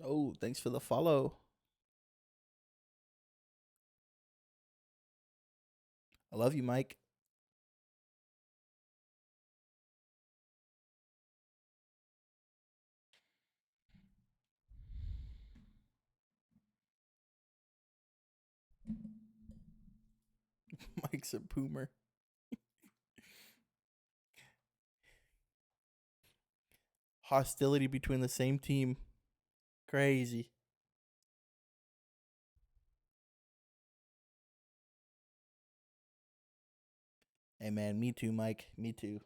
Oh, thanks for the follow. I love you, Mike. Mike's a boomer. Hostility between the same team. Crazy. Hey, man, me too, Mike. Me too.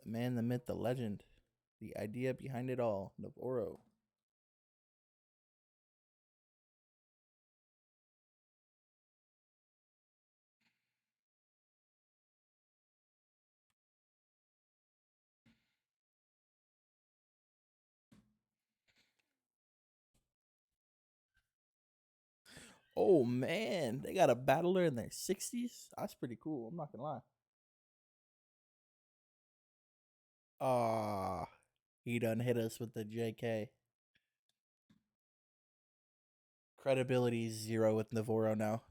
The man, the myth, the legend. The idea behind it all. Navarro. Oh, man. They got a battler in their 60s? That's pretty cool. I'm not going to lie. Ah, he done hit us with the JK. Credibility 0 with Navarro now.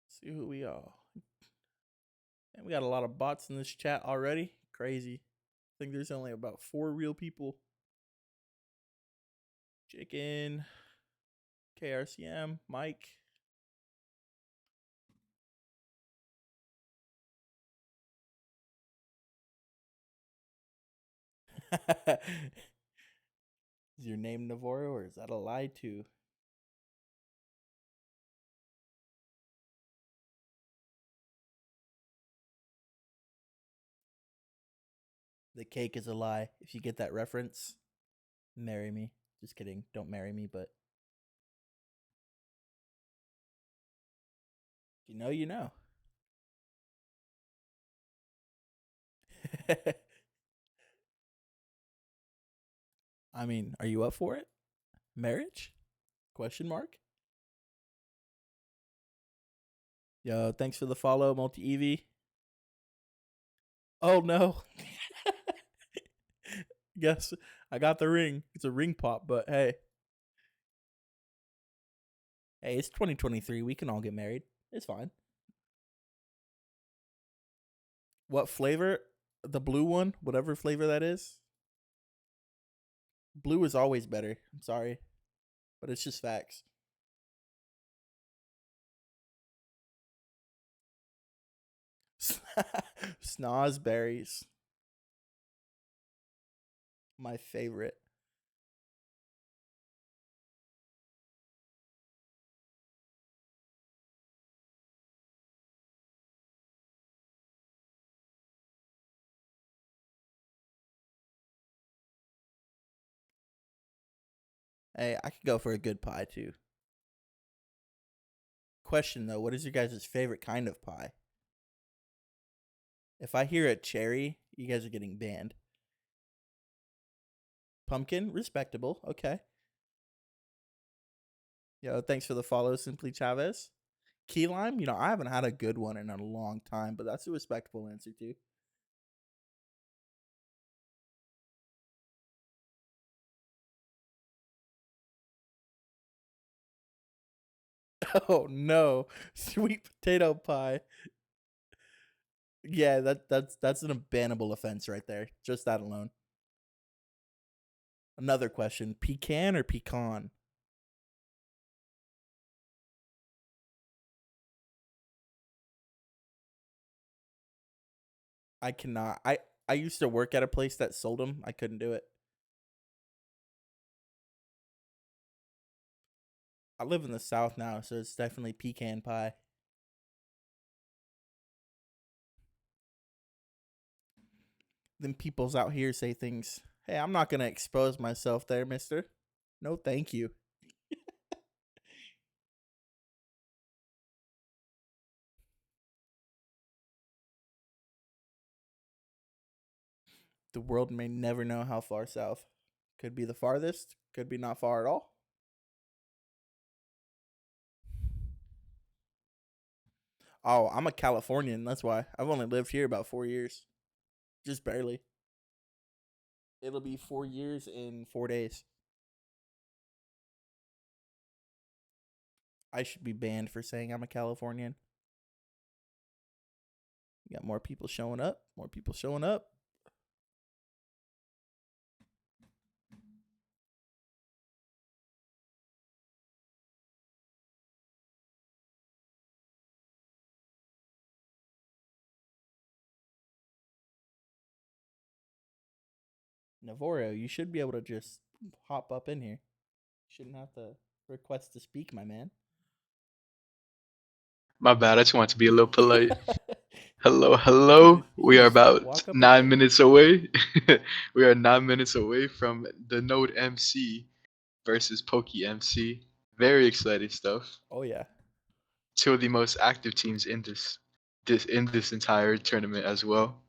See who we are. And we got a lot of bots in this chat already. Crazy. I think there's only about 4 real people. Chicken. KRCM. Mike. Is your name Navarro or is that a lie too? The cake is a lie. If you get that reference, marry me. Just kidding. Don't marry me, but you know, you know. I mean, are you up for it? Marriage? Question mark? Yo, thanks for the follow, Multi Eevee. Oh no. Guess I got the ring. It's a ring pop, but hey. Hey, it's 2023. We can all get married. It's fine. What flavor? The blue one, whatever flavor that is. Blue is always better. I'm sorry, but it's just facts. Snozberries, my favorite. Hey, I could go for a good pie too. Question though, what is your guys' favorite kind of pie? If I hear a cherry, you guys are getting banned. Pumpkin, respectable. Okay. Yo, thanks for the follow, Simply Chavez. Key lime, I haven't had a good one in a long time, but that's a respectable answer too. Oh no, sweet potato pie. Yeah, that's an unbannable offense right there. Just that alone. Another question: pecan or pecan? I cannot. I used to work at a place that sold them. I couldn't do it. I live in the South now, so it's definitely pecan pie. Then people's out here say things. Hey, I'm not gonna expose myself there, mister. No, thank you. The world may never know how far south. Could be the farthest, could be not far at all. Oh, I'm a Californian. That's why. I've only lived here about 4 years. Just barely. It'll be 4 years in 4 days. I should be banned for saying I'm a Californian. We got more people showing up. More people showing up. Navarro, you should be able to just hop up in here. You shouldn't have to request to speak, my man. My bad. I just want to be a little polite. Hello, hello. You We are just about walk up in 9 there. minutes away. We are 9 minutes away from the Node MC versus Pokey MC. Very exciting stuff. Oh yeah. Two of the most active teams in this entire tournament as well.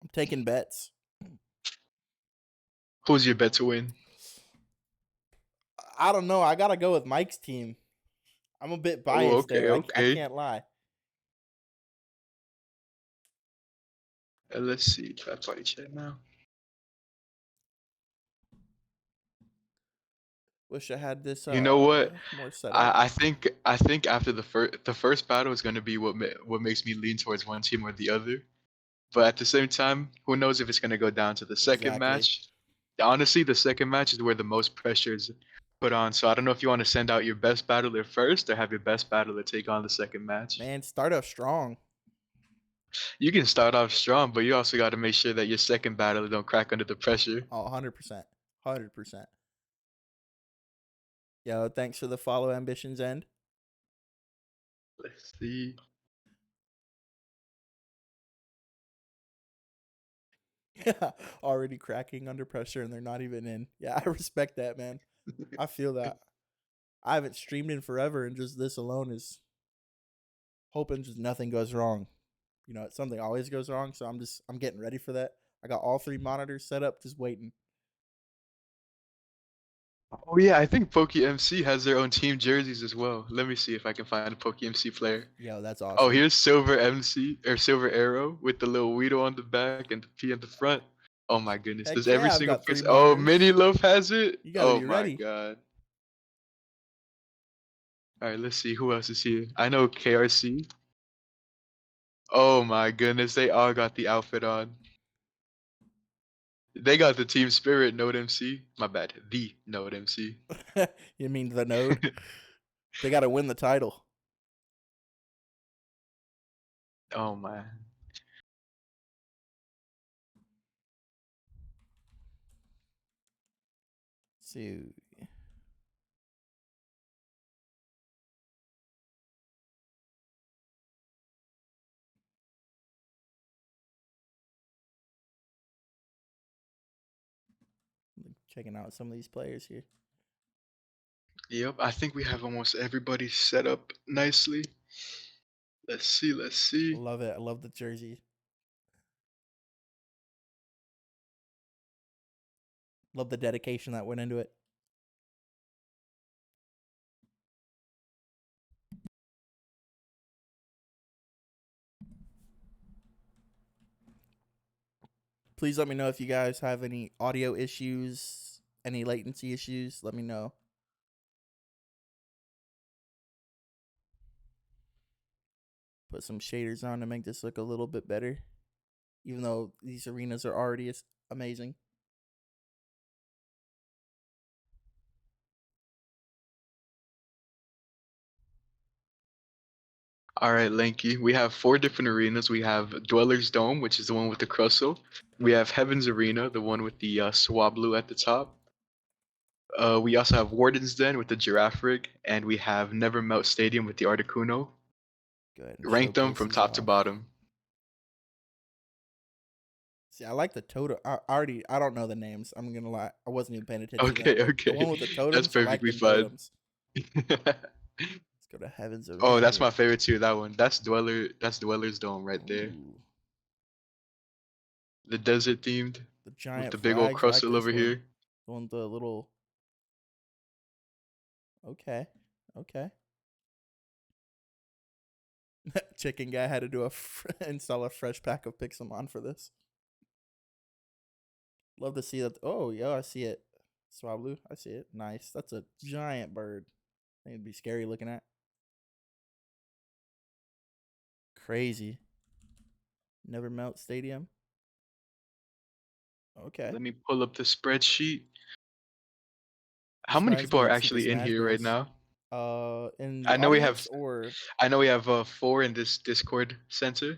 I'm taking bets. Who's your bet to win? I don't know. I gotta go with Mike's team. I'm a bit Oh, biased okay, there. I okay. can't lie. Let's see. Chat party chat now. Wish I had this You know what? more set up. I think after the first battle is going to be what makes me lean towards one team or the other. But at the same time, who knows if it's going to go down to the second Exactly. match? Honestly, the second match is where the most pressure is put on. So I don't know if you want to send out your best battler first or have your best battler take on the second match. Man, start off strong. You can start off strong, but you also got to make sure that your second battler don't crack under the pressure. Oh, 100%. 100%. Yo, thanks for the follow, Ambitions End. Let's see. Already cracking under pressure and they're not even in. Yeah, I respect that, man. I feel that. I haven't streamed in forever, and just this alone is hoping just nothing goes wrong. You know, something always goes wrong, so I'm getting ready for that. I got all 3 monitors set up, just waiting. Oh yeah, I think Pokey MC has their own team jerseys as well. Let me see if I can find a Pokey MC player. Yo, that's Oh, awesome. here's Silver MC or Silver Arrow with the little Weedle on the back and the P in the front. Oh my goodness. Heck Does every yeah, I've single got three person Oh, Mini monitors. Loaf has it? You got to Oh be my ready. god. Alright, let's see who else is here. I know KRC. Oh my goodness, they all got the outfit on. They got the team spirit Node MC. My bad. The Node MC. You mean the node? They got to win the title. Oh my. So, checking out some of these players here. Yep, I think we have almost everybody set up nicely. Let's see, let's see. Love it. I love the jersey. Love the dedication that went into it. Please let me know if you guys have any audio issues, any latency issues. Let me know. Put some shaders on to make this look a little bit better, even though these arenas are already amazing. All right, Lanky. We have 4 different arenas. We have Dweller's Dome, which is the one with the Crustle. We have Heaven's Arena, the one with the Swablu at the top. We also have Warden's Den with the Giraffe Rig, and we have Nevermelt Stadium with the Articuno. Go ahead and Ranked them showcase from these top to off. bottom. See, I like the totem. I don't know the names. I'm gonna lie. I wasn't even paying attention to them. Okay, But the okay. one with the That's totems, I like perfectly them fine. totems. Let's go to Heavens over Oh, that's here. my favorite too, that one. That's Dweller's Dome right there. Ooh, The desert themed the with giant the big old flags. I like crustle this over one. here. The one with the little. Okay, okay. Chicken guy had to do install a fresh pack of Pixelmon for this. Love to see that. Oh, yeah, I see it. Swablu, I see it. Nice. That's a giant bird. I think it'd be scary looking at. Crazy. Nevermelt Stadium. Okay. Let me pull up the spreadsheet. How This many reminds people me are of Super actually in Smash here right Bros. now? In the I know we have audience or I know we have 4 in this Discord center.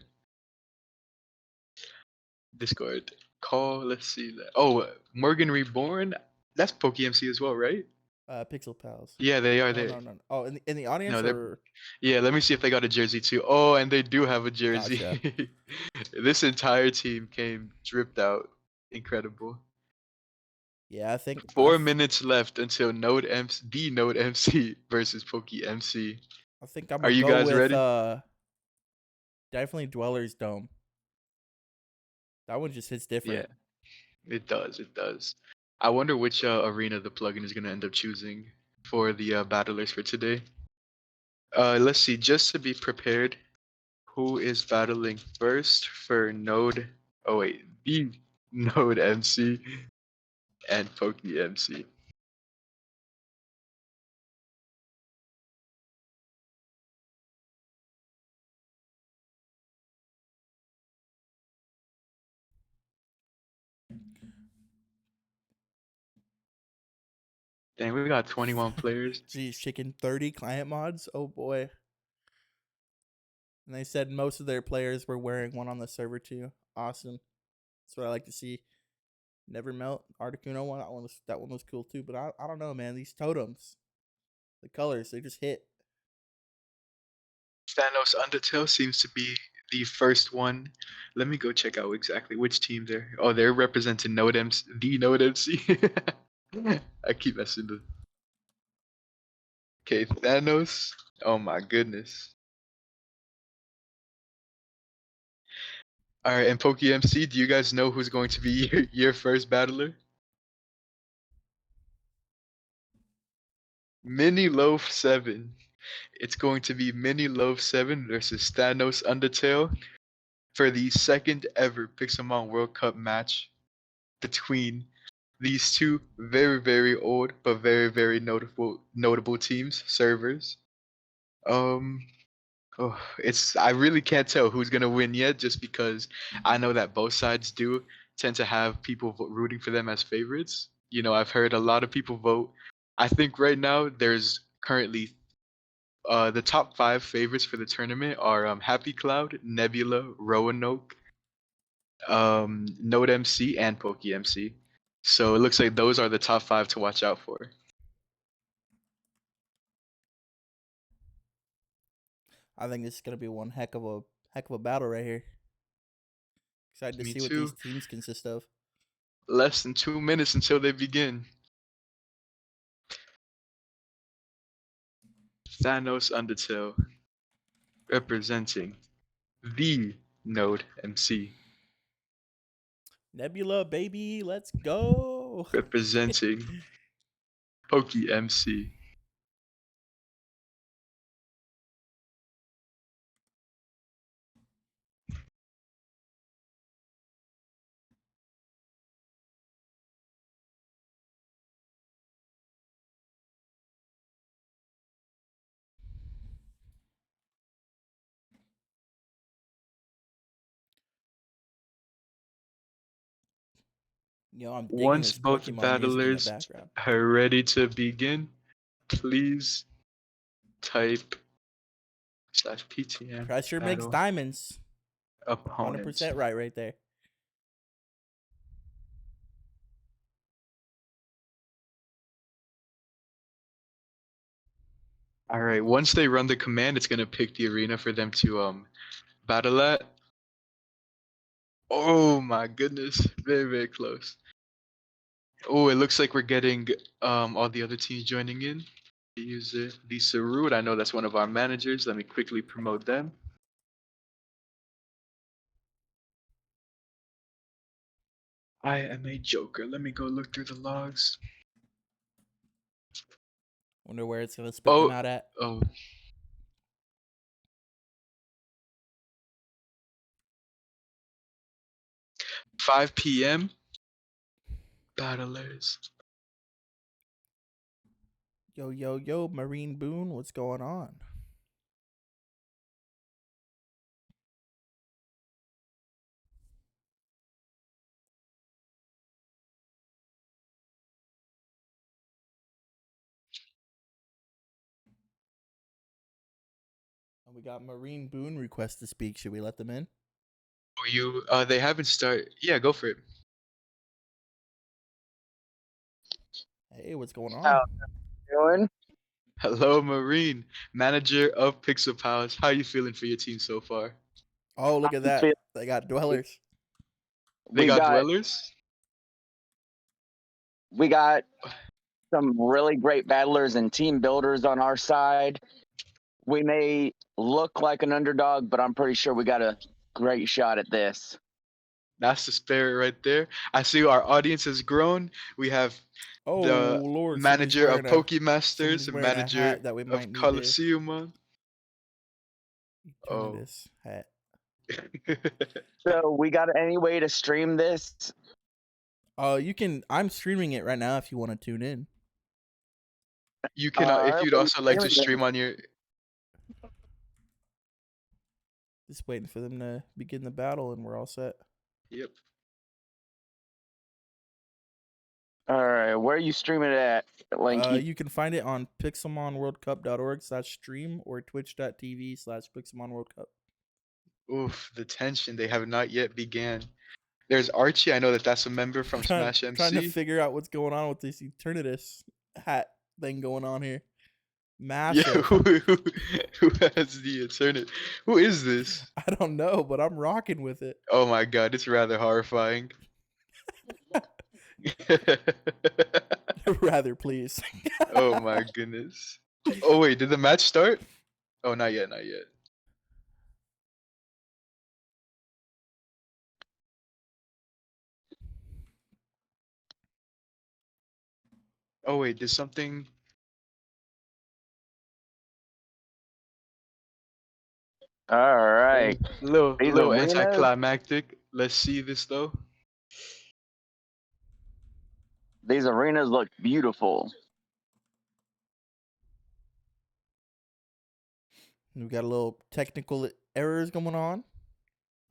Discord call. Let's see that. Oh, Morgan Reborn. That's PokeMC as well, right? Pixel Pals? Yeah, they are No, there. no, no. Oh, in the No, audience they're. or Yeah, let me see if they got a jersey too. Oh, and they do have a gotcha. jersey. This entire team came dripped out. Incredible. Yeah, I think 4 minutes left until Node MC versus PokeMC. I think I'm Are gonna you go guys with ready? definitely Dweller's Dome. That one just hits Yeah, different. it does. It does. I wonder which arena the plugin is gonna end up choosing for the battlers for today. Let's see. Just to be prepared, who is battling first for Node? Oh wait, the Node MC and Poke MC. Dang, we got 21 players. Geez, chicken 30 client mods. Oh boy. And they said most of their players were wearing one on the server too. Awesome. That's what I like to see. Never melt Articuno one. That one was cool too. But I don't know, man. These totems, the colors, they just hit. Thanos Undertale seems to be the first one. Let me go check out exactly which team they're. Oh, they're representing Node MC, the Node MC. I keep messing with. Okay, Thanos. Oh my goodness. All right, and Poke MC, do you guys know who's going to be your first battler? Mini Loaf 7. It's going to be Mini Loaf 7 versus Thanos Undertale for the second ever Pixelmon World Cup match between these two very, very old but very, very notable teams, servers. Um, it's I really can't tell who's gonna win yet, just because I know that both sides do tend to have people rooting for them as favorites. You know, I've heard a lot of people vote. I think right now there's currently the top 5 favorites for the tournament are Happy Cloud, Nebula, Roanoke, Node MC, and Poke MC. So it looks like those are the top 5 to watch out for. I think this is gonna be one heck of a battle right here. Excited to Me see what these too. teams consist of. Less than 2 minutes until they begin. Thanos Undertale representing the Node MC. Nebula, baby, let's go. Representing Poke MC. Yo, I'm digging Once this both Pokemon music in the battlers background. are ready to begin, please type /PTM Pressure makes battle diamonds. opponent. 100% right there. All right. Once they run the command, it's gonna pick the arena for them to battle at. Oh my goodness, very very close. Oh, it looks like we're getting all the other teams joining in. Use Lisa Root. I know that's one of our managers. Let me quickly promote them. I am a joker. Let me go look through the logs. Wonder where it's gonna spit them out at. Oh. 5 p.m. Battlers. Yo, yo, yo, Marine Boone, what's going on? And we got Marine Boone request to speak. Should we let them in? Oh, you? They haven't started. Yeah, go for it. Hey, what's going on? How doing? Hello, Marine, manager of Pixel Palace. How you feeling for your team so far? Oh, look at that. They got dwellers. They got dwellers? We got some really great battlers and team builders on our side. We may look like an underdog, but I'm pretty sure we got a great shot at this. That's the spirit right there. I see our audience has grown. We have Oh the Lord, manager of somebody's Pokemasters and wearing a manager hat that we might of need to Coliseum on. turn to this hat. So we got any way to stream this? You can. I'm streaming it right now. If you want to tune in, You can, if you'd also like to stream on your. just waiting for them to begin the battle, and we're all set. Yep. All right, where are you streaming it at, Lanky? You can find it on pixelmonworldcup.org/stream or twitch.tv/pixelmonworldcup. Oof, the tension. They have not yet began. There's Archie. I know that that's a member from Smash MC. Trying to figure out what's going on with this Eternatus hat thing going on here. Massive. Yeah, who has the Eternity? Who is this? I don't know, but I'm rocking with it. Oh my god, it's rather horrifying. Rather, please. Oh my goodness. Oh wait, did the match start? Oh, not yet, not yet. Oh wait, did something? All right. Little anticlimactic. Let's see this though. These arenas look beautiful. We got a little technical errors going on.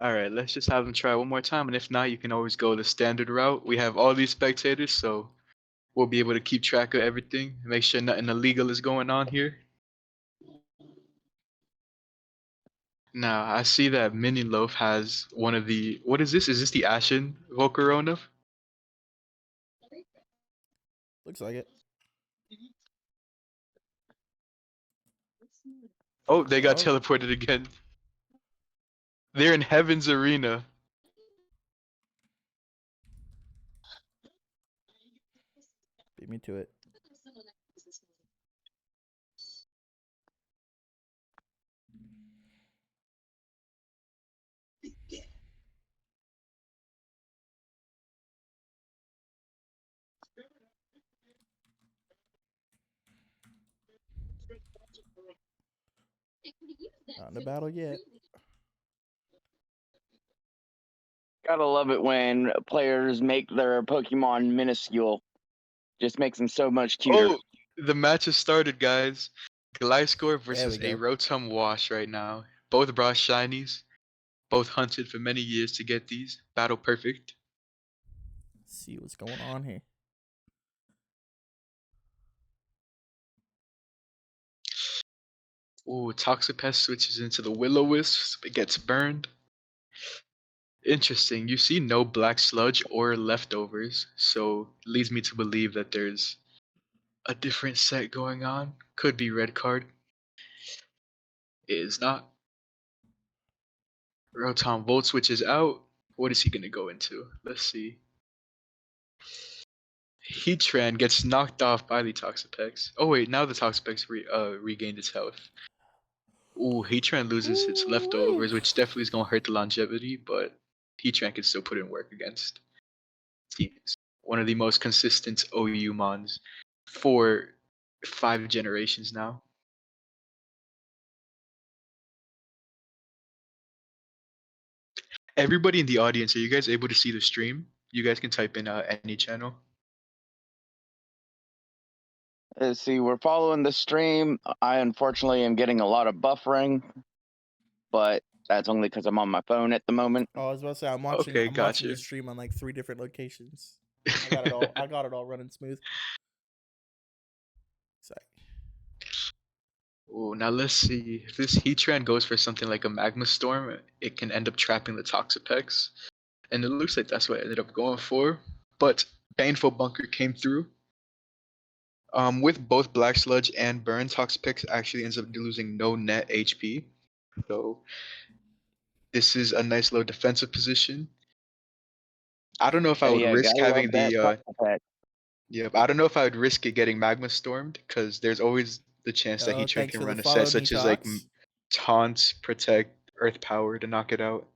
All right, let's just have them try one more time, and if not, you can always go the standard route. We have all these spectators, so we'll be able to keep track of everything, make sure nothing illegal is going on here. Now, I see that Mini Loaf has one of the. What is this? Is this the Ashen Volcaronov? Looks like it. Oh, they got teleported again. They're in Heaven's Arena. Beat me to it. Not in the battle yet. Gotta love it when players make their Pokemon minuscule. Just makes them so much cuter. Oh, the match has started, guys. Gliscor versus a go. Rotom Wash right now. Both brought shinies. Both hunted for many years to get these. Battle perfect. Let's see what's going on here. Ooh, Toxapests switches into the Will-O-Wisp. It gets burned. Interesting. You see no black sludge or leftovers, so leads me to believe that there's a different set going on. Could be red card. It is not. Rotom Volt Switch is out. What is he gonna go into? Let's see. Heatran gets knocked off by the Toxapex. Oh wait, now the Toxapex regained its health. Ooh, Heatran loses its Ooh-wee. leftovers, which definitely is gonna hurt the longevity, but Heatran can still put in work against teams. One of the most consistent OU mons for 5 generations now. Everybody in the audience, are you guys able to see the stream? You guys can type in any channel. Let's see, we're following the stream. I unfortunately am getting a lot of buffering, but that's only because I'm on my phone at the moment. Oh, I was about to say I'm Okay, watching gotcha. the stream on like 3 different locations. I got it all. I got it all running smooth. Sorry. Oh, now let's see. If this Heatran goes for something like a Magma Storm, it can end up trapping the Toxapex. And it looks like that's what I ended up going for. But Baneful Bunker came through. With both Black Sludge and Burn, Toxapex actually ends up losing no net HP. So this is a nice low defensive position. I don't know if I would Yeah, risk gotta love having that the attack. yeah, I don't know if I would risk it getting Magma Stormed because there's always the chance that Oh, Heatran thanks can for the run a set follow, such as like Netox. Taunt, Protect, Earth Power to knock it out.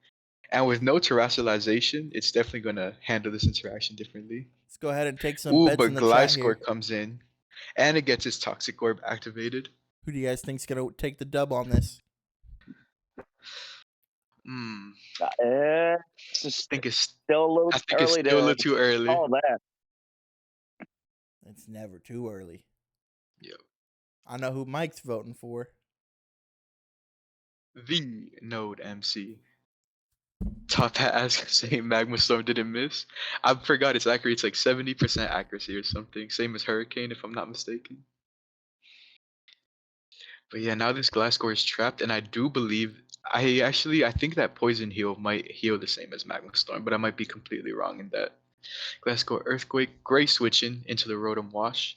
And with no terrestrialization, it's definitely gonna handle this interaction differently. Let's go ahead and take some Ooh, bets in but the chat Gliscor here. comes in, and it gets its Toxic Orb activated. Who do you guys think's gonna take the dub on this? Hmm. It's just I think it's still a little I think it's early still a to little too early. call that. It's never too early. Yep. I know who Mike's voting for. The Node MC. Top hat ask saying Magma Storm didn't miss. I forgot it's accurate. It's like 70% accuracy or something. Same as Hurricane, if I'm not mistaken. But yeah, now this Gliscor is trapped, and I do believe I think that Poison Heal might heal the same as Magma Storm, but I might be completely wrong in that. Gliscor Earthquake, Gray switching into the Rotom Wash,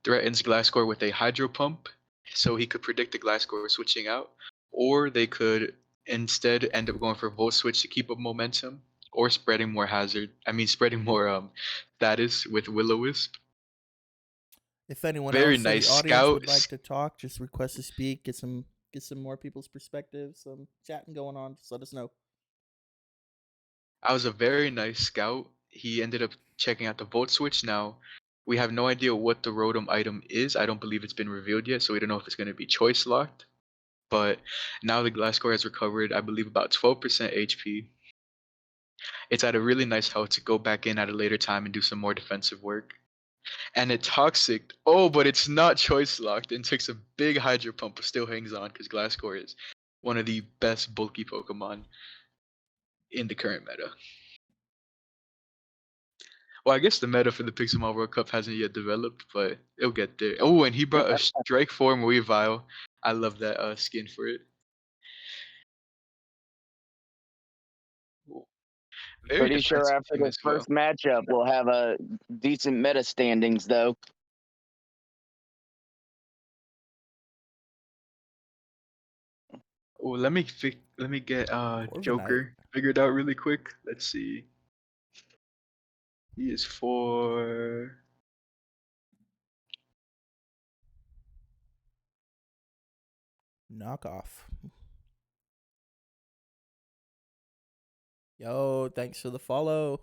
threatens Gliscor with a Hydro Pump, so he could predict the Gliscor switching out, or they could instead end up going for Volt Switch to keep up momentum, or spreading more spreading more status with Will-O-Wisp. If anyone Very else in nice the audience scout. would like to talk, just request to speak. Get some more people's perspectives, some chatting going on. Just let us know. I was a very nice scout. He ended up checking out the Volt Switch. Now, we have no idea what the Rotom item is. I don't believe it's been revealed yet, so we don't know if it's going to be choice locked. But now the Gliscor has recovered, I believe, about 12% HP. It's at a really nice health to go back in at a later time and do some more defensive work. And it Toxic. Oh, but it's not choice locked and takes a big Hydro Pump, but still hangs on because Gliscor is one of the best bulky Pokemon in the current meta. Well, I guess the meta for the Pixelmon World Cup hasn't yet developed, but it'll get there. Oh, and he brought a Strike Form Weavile. I love that skin for it. Very Pretty sure defensive after team this as well. first matchup, we'll have a decent meta standings, though. Oh, let me get Corviknight. Joker figured out really quick. Let's see. He is for Knockoff. Yo, thanks for the follow.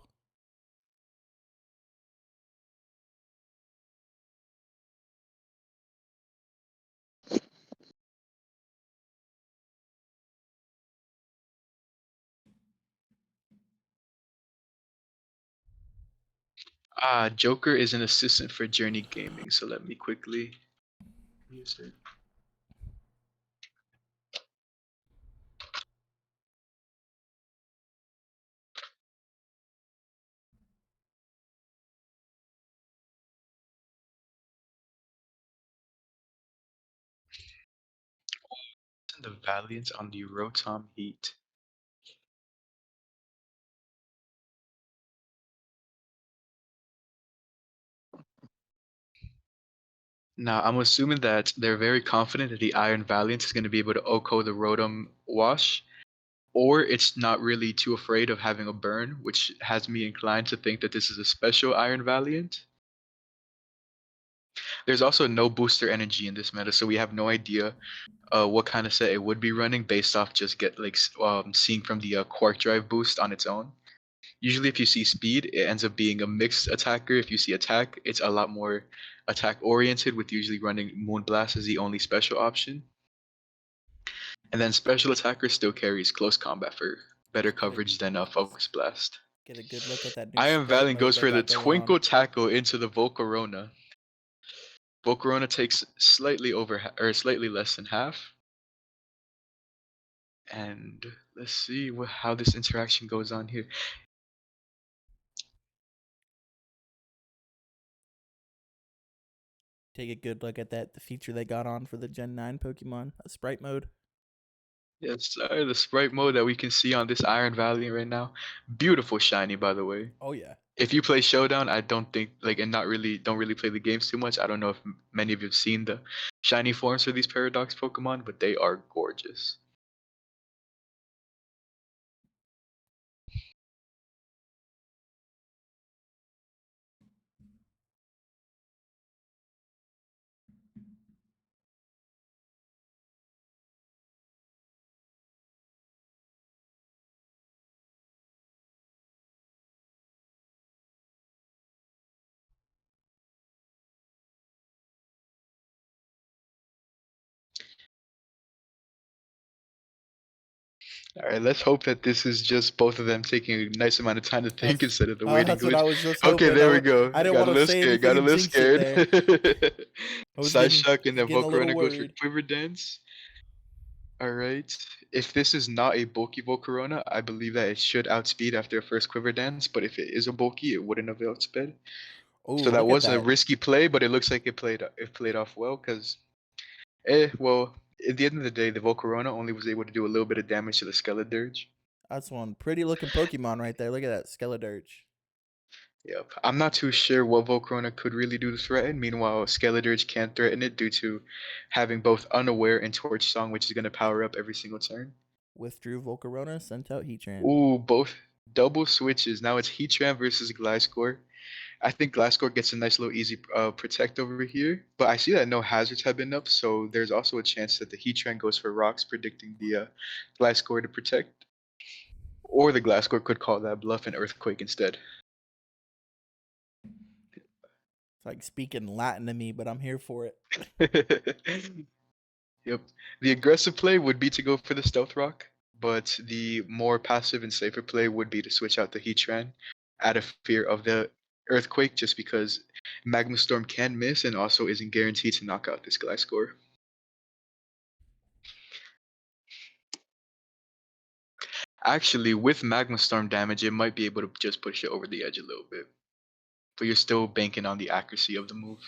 Joker is an assistant for Journey Gaming, so let me quickly use it. The Valiant on the Rotom Heat. Now, I'm assuming that they're very confident that the Iron Valiant is going to be able to OHKO the Rotom Wash, or it's not really too afraid of having a burn, which has me inclined to think that this is a special Iron Valiant. There's also no booster energy in this meta, so we have no idea what kind of set it would be running based off just seeing from the Quark Drive boost on its own. Usually, if you see speed, it ends up being a mixed attacker. If you see attack, it's a lot more attack oriented, with usually running Moonblast as the only special option. And then special attacker still carries close combat for better coverage than Focus Blast. Get a good look at that new Iron Sprite Valiant mode goes they for the got going on. Twinkle Tackle into the Volcarona. Volcarona takes slightly less than half. And let's see how this interaction goes on here. Take a good look at the feature they got on for the Gen 9 Pokemon, a Sprite mode. Yes, sir, the Sprite mode that we can see on this Iron Valiant right now. Beautiful shiny, by the way. Oh yeah. If you play Showdown, I don't think and don't really play the games too much. I don't know if many of you have seen the shiny forms for these Paradox Pokemon, but they are gorgeous. All right, let's hope that this is just both of them taking a nice amount of time to think instead of the waiting That's what glitch. I was just Okay, hoping. there we go. I didn't Got a want to little say scared. anything Got a and little jinx it scared. there. Side shock and then getting a little Volcarona goes for worried. Quiver Dance. All right. If this is not a bulky Volcarona, I believe that it should outspeed after a first Quiver Dance. But if it is a bulky, it wouldn't have outsped. Oh, So that look at was a that. risky play, but it looks like it played off well because, well, at the end of the day, the Volcarona only was able to do a little bit of damage to the Skeledirge. That's one pretty looking Pokemon right there. Look at that Skeledirge. Yep. I'm not too sure what Volcarona could really do to threaten. Meanwhile, Skeledirge can't threaten it due to having both Unaware and Torch Song, which is going to power up every single turn. Withdrew Volcarona, sent out Heatran. Ooh, both double switches. Now it's Heatran versus Gliscor. I think Gliscor gets a nice little easy protect over here, but I see that no hazards have been up, so there's also a chance that the Heatran goes for rocks, predicting the Gliscor to protect. Or the Gliscor could call that bluff and Earthquake instead. It's like speaking Latin to me, but I'm here for it. Yep. The aggressive play would be to go for the Stealth Rock, but the more passive and safer play would be to switch out the Heatran out of fear of the Earthquake, just because Magma Storm can miss and also isn't guaranteed to knock out this Gliscor. Actually, with Magma Storm damage, it might be able to just push it over the edge a little bit. But you're still banking on the accuracy of the move.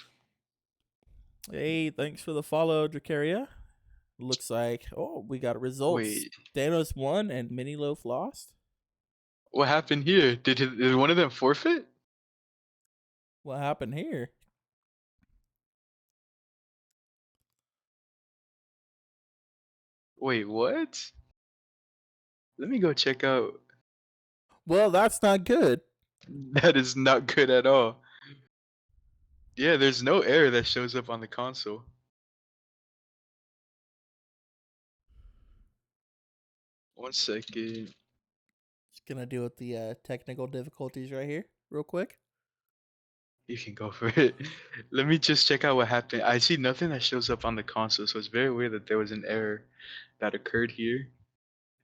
Hey, thanks for the follow, Dracaria. Looks like, we got results. Wait. Thanos won and Mini Loaf lost. What happened here? Did one of them forfeit? What happened here? Wait, what? Let me go check out. Well, that's not good. That is not good at all. Yeah, there's no error that shows up on the console. One second. Just gonna deal with the technical difficulties right here, real quick. You can go for it. Let me just check out what happened. I see nothing that shows up on the console, so it's very weird that there was an error that occurred here.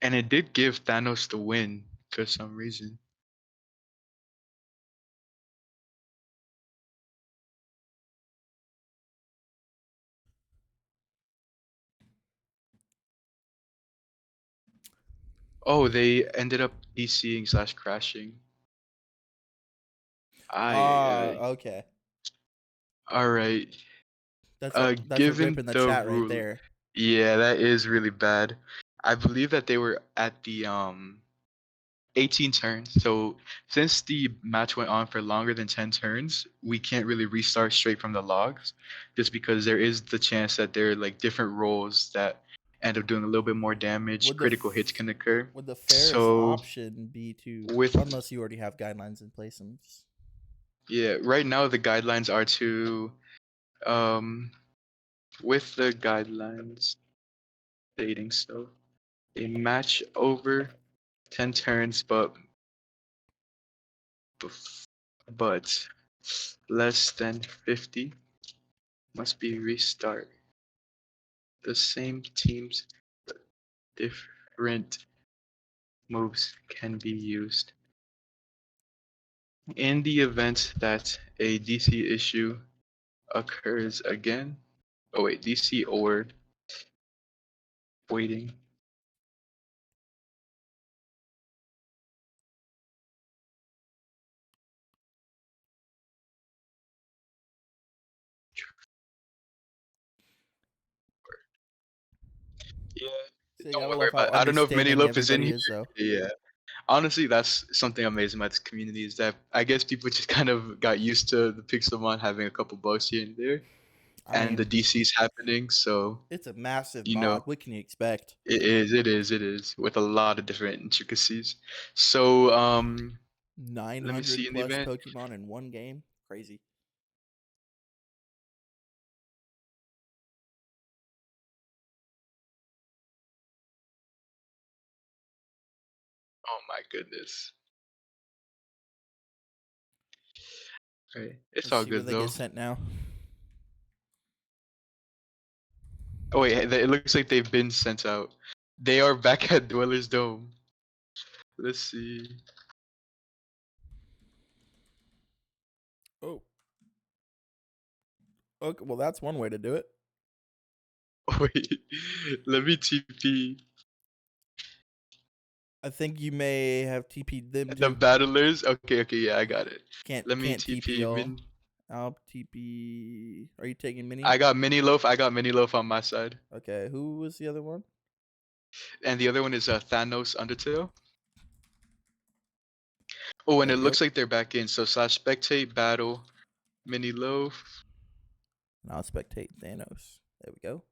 And it did give Thanos the win for some reason. Oh, they ended up DCing / crashing. Okay. All right. That's a Given rip in the the chat right rule, there. yeah, that is really bad. I believe that they were at the 18 turns. So since the match went on for longer than 10 turns, we can't really restart straight from the logs, just because there is the chance that there are like different roles that end up doing a little bit more damage. Critical hits can occur. Would the fairest So option be to, with unless you already have guidelines in place, and just yeah, right now the guidelines are to um with the guidelines stating so a match over 10 turns, but less than 50 must be restart. The same team's different moves can be used. In the event that a DC issue occurs again, oh wait, DC or waiting. Yeah, so you don't gotta worry love how about it. I don't know if Mini understanding Loaf is in everybody here. is, though. Yeah. Honestly, that's something amazing about this community is that I guess people just kind of got used to the Pixelmon having a couple bugs here and there, I and the mean, DC's happening. So it's a massive you mod. know, What can you expect? it is with a lot of different intricacies. So let me 900 see in the plus event. Pokemon in one game? Crazy. Oh my goodness. Okay, it's Let's all see where good they get though. sent now. Oh wait, it looks like they've been sent out. They are back at Dweller's Dome. Let's see. Oh. Okay, well, that's one way to do it. Wait, let me TP I think you may have TP'd them the too. battlers. Okay, yeah, I got it. Can't Let me TP TP all. Min. I'll TP. Are you taking Mini? I got Mini Loaf. I got Mini Loaf on my side, Okay, who was the other one? and the other one is Thanos Undertale. Oh, and There it we go. looks like they're back in. So slash spectate battle Mini Loaf. And I'll spectate Thanos. There we go.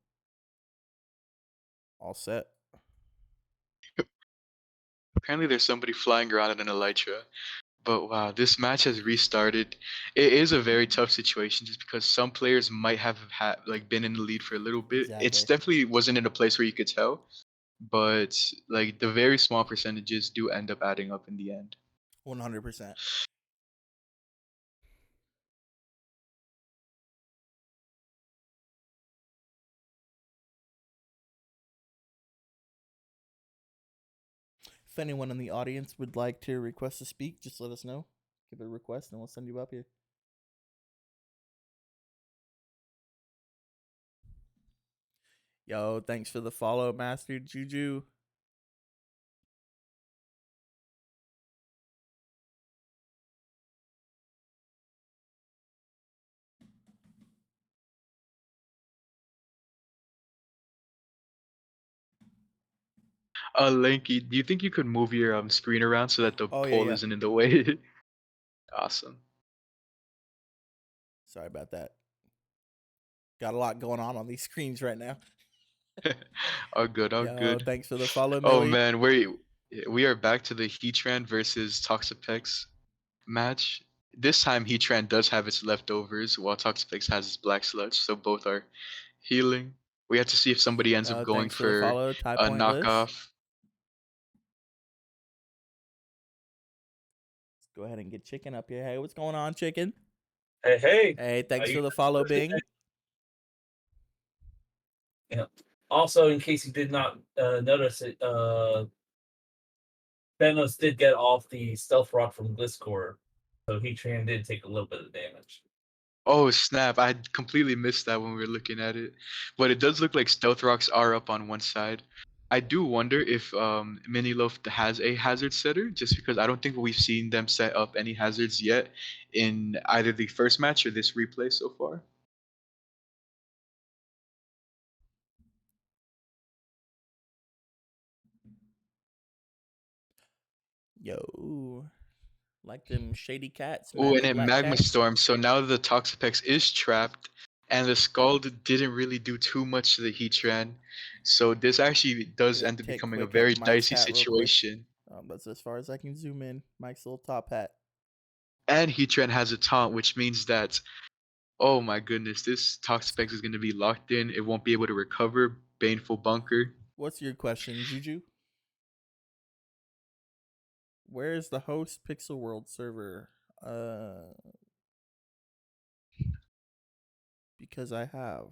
All set. Apparently, there's somebody flying around in an Elytra. But wow, this match has restarted. It is a very tough situation just because some players might have like been in the lead for a little bit. It's Exactly. definitely wasn't in a place where you could tell, but like the very small percentages do end up adding up in the end. 100%. If anyone in the audience would like to request to speak, just let us know. Give a request and we'll send you up here. Yo, thanks for the follow, Master Juju. Lanky, do you think you could move your screen around so that the Oh, pole yeah. isn't in the way? Awesome. Sorry about that. Got a lot going on these screens right now. All good, all Yo, good. thanks for the follow, Oh Millie. man, we are back to the Heatran versus Toxapex match. This time Heatran does have its leftovers while Toxapex has its Black Sludge, so both are healing. We have to see if somebody ends up going Thanks for the for follow, Tie a Pointless. knockoff. Let's go ahead and get Chicken up here. Hey, what's going on, Chicken? Hey. Hey, thanks How for you the follow, guys Bing. Yeah. Also, in case you did not notice it, Thanos did get off the stealth rock from Gliscor, so Heatran did take a little bit of damage. Oh snap! I had completely missed that when we were looking at it, but it does look like Stealth Rocks are up on one side. I do wonder if Mini Loaf has a hazard setter, just because I don't think we've seen them set up any hazards yet in either the first match or this replay so far. Yo, like them shady cats, Oh, and magic then black Magma cats. Storm. So now the Toxapex is trapped, and the Scald didn't really do too much to the Heatran. So this actually does Here, end up take becoming a quick at very Mike's dicey hat real quick. situation. That's as far as I can zoom in. Mike's little top hat. And Heatran has a taunt, which means that, oh my goodness, this Toxapex is going to be locked in. It won't be able to recover. Baneful Bunker. What's your question, Juju? Where is the host Pixel World server? Because I have.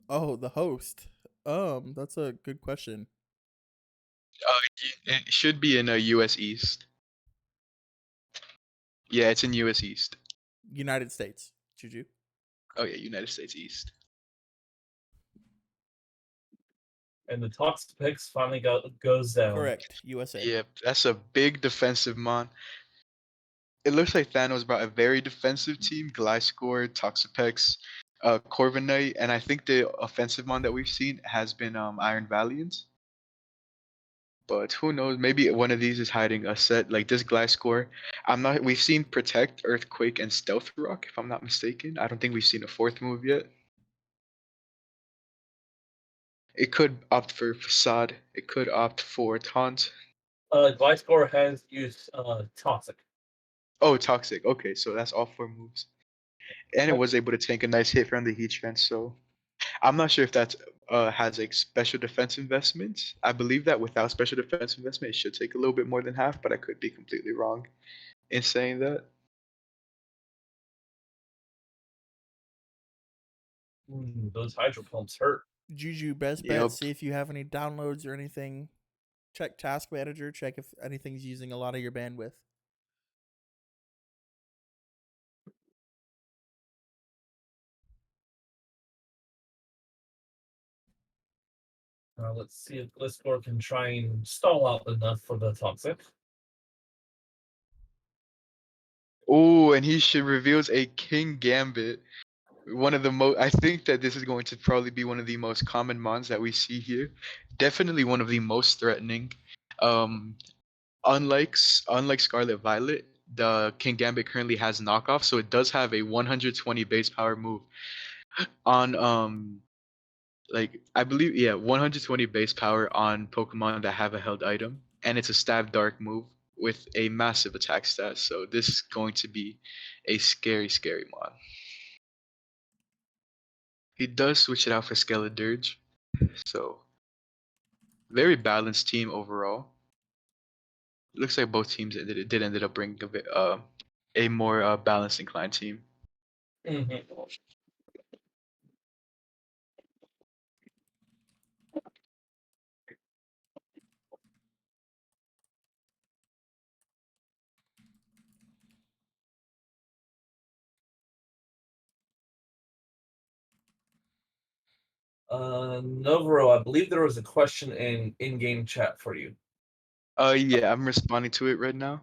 Oh, the host. That's a good question. It should be in US East. Yeah, it's in US East. United States, Juju. Oh yeah, United States East. And the Toxapex finally goes down. Correct, USA. Yep, that's a big defensive mon. It looks like Thanos brought a very defensive team: Gliscor, Toxapex, Corviknight, and I think the offensive mon that we've seen has been Iron Valiant. But who knows? Maybe one of these is hiding a set like this Gliscor. I'm not. We've seen Protect, Earthquake, and Stealth Rock, if I'm not mistaken. I don't think we've seen a fourth move yet. It could opt for Facade. It could opt for Taunt. Gliscor has used Toxic. Oh, Toxic. Okay, so that's all four moves. And it was able to tank a nice hit from the Heatran, so I'm not sure if that has a special defense investment. I believe that without special defense investment, it should take a little bit more than half, but I could be completely wrong in saying that. Those hydro pumps hurt. Juju, best bet. Yep. See if you have any downloads or anything. Check Task Manager. Check if anything's using a lot of your bandwidth. Let's see if Gliscor can try and stall out enough for the Toxic. Oh, and he should reveals a King Gambit. One of the most. I think that this is going to probably be one of the most common mons that we see here. Definitely one of the most threatening. Um, unlike Scarlet Violet, the King Gambit currently has knockoff, so it does have a 120 base power move on like I believe 120 base power on Pokemon that have a held item, and it's a stab dark move with a massive attack stat. So this is going to be a scary mon. He does switch it out for Skeledirge, so very balanced team overall. Looks like both teams did ended up bringing a more balanced inclined team. Mm-hmm. Novero, I believe there was a question in-game chat for you. Yeah, I'm responding to it right now.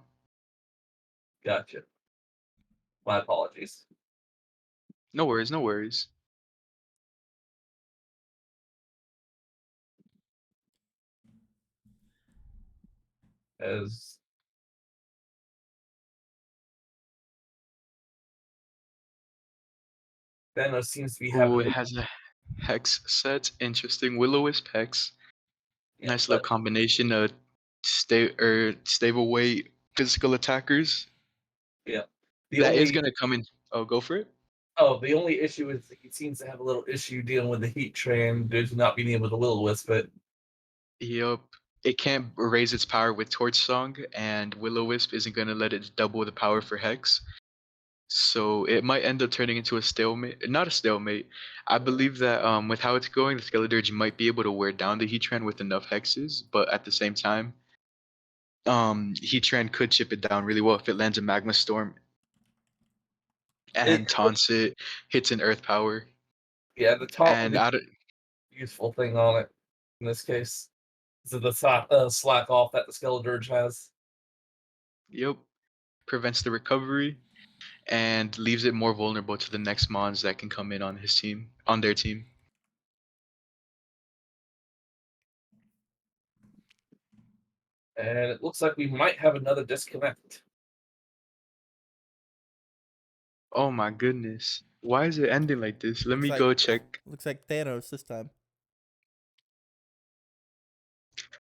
Gotcha. My apologies. No worries, no worries. As Thanos seems to be Oh, having it has a Hex set. Interesting. Will-O-Wisp Hex. Nice little but combination of stable weight physical attackers. yeah. That is gonna come in. Oh, go for it. The only issue is that he seems to have a little issue dealing with the Heatran due to not being able to Will-O-Wisp it. Yup. It can't raise its power with Torch Song, and Will-O-Wisp isn't gonna let it double the power for Hex. So it might end up turning into a stalemate. Not a stalemate. I believe that with how it's going, the Skeledirge might be able to wear down the Heatran with enough hexes, but at the same time, Heatran could chip it down really well if it lands a Magma Storm and taunts it, hits an Earth Power. Yeah, the taunt And would out of be a useful thing on it in this case. So the slack off that the Skeledirge has. yep, prevents the recovery and leaves it more vulnerable to the next mons that can come in on their team. And it looks like we might have another disconnect. Oh my goodness. Why is it ending like this? Let Looks me like- go check. Looks like Thanos this time.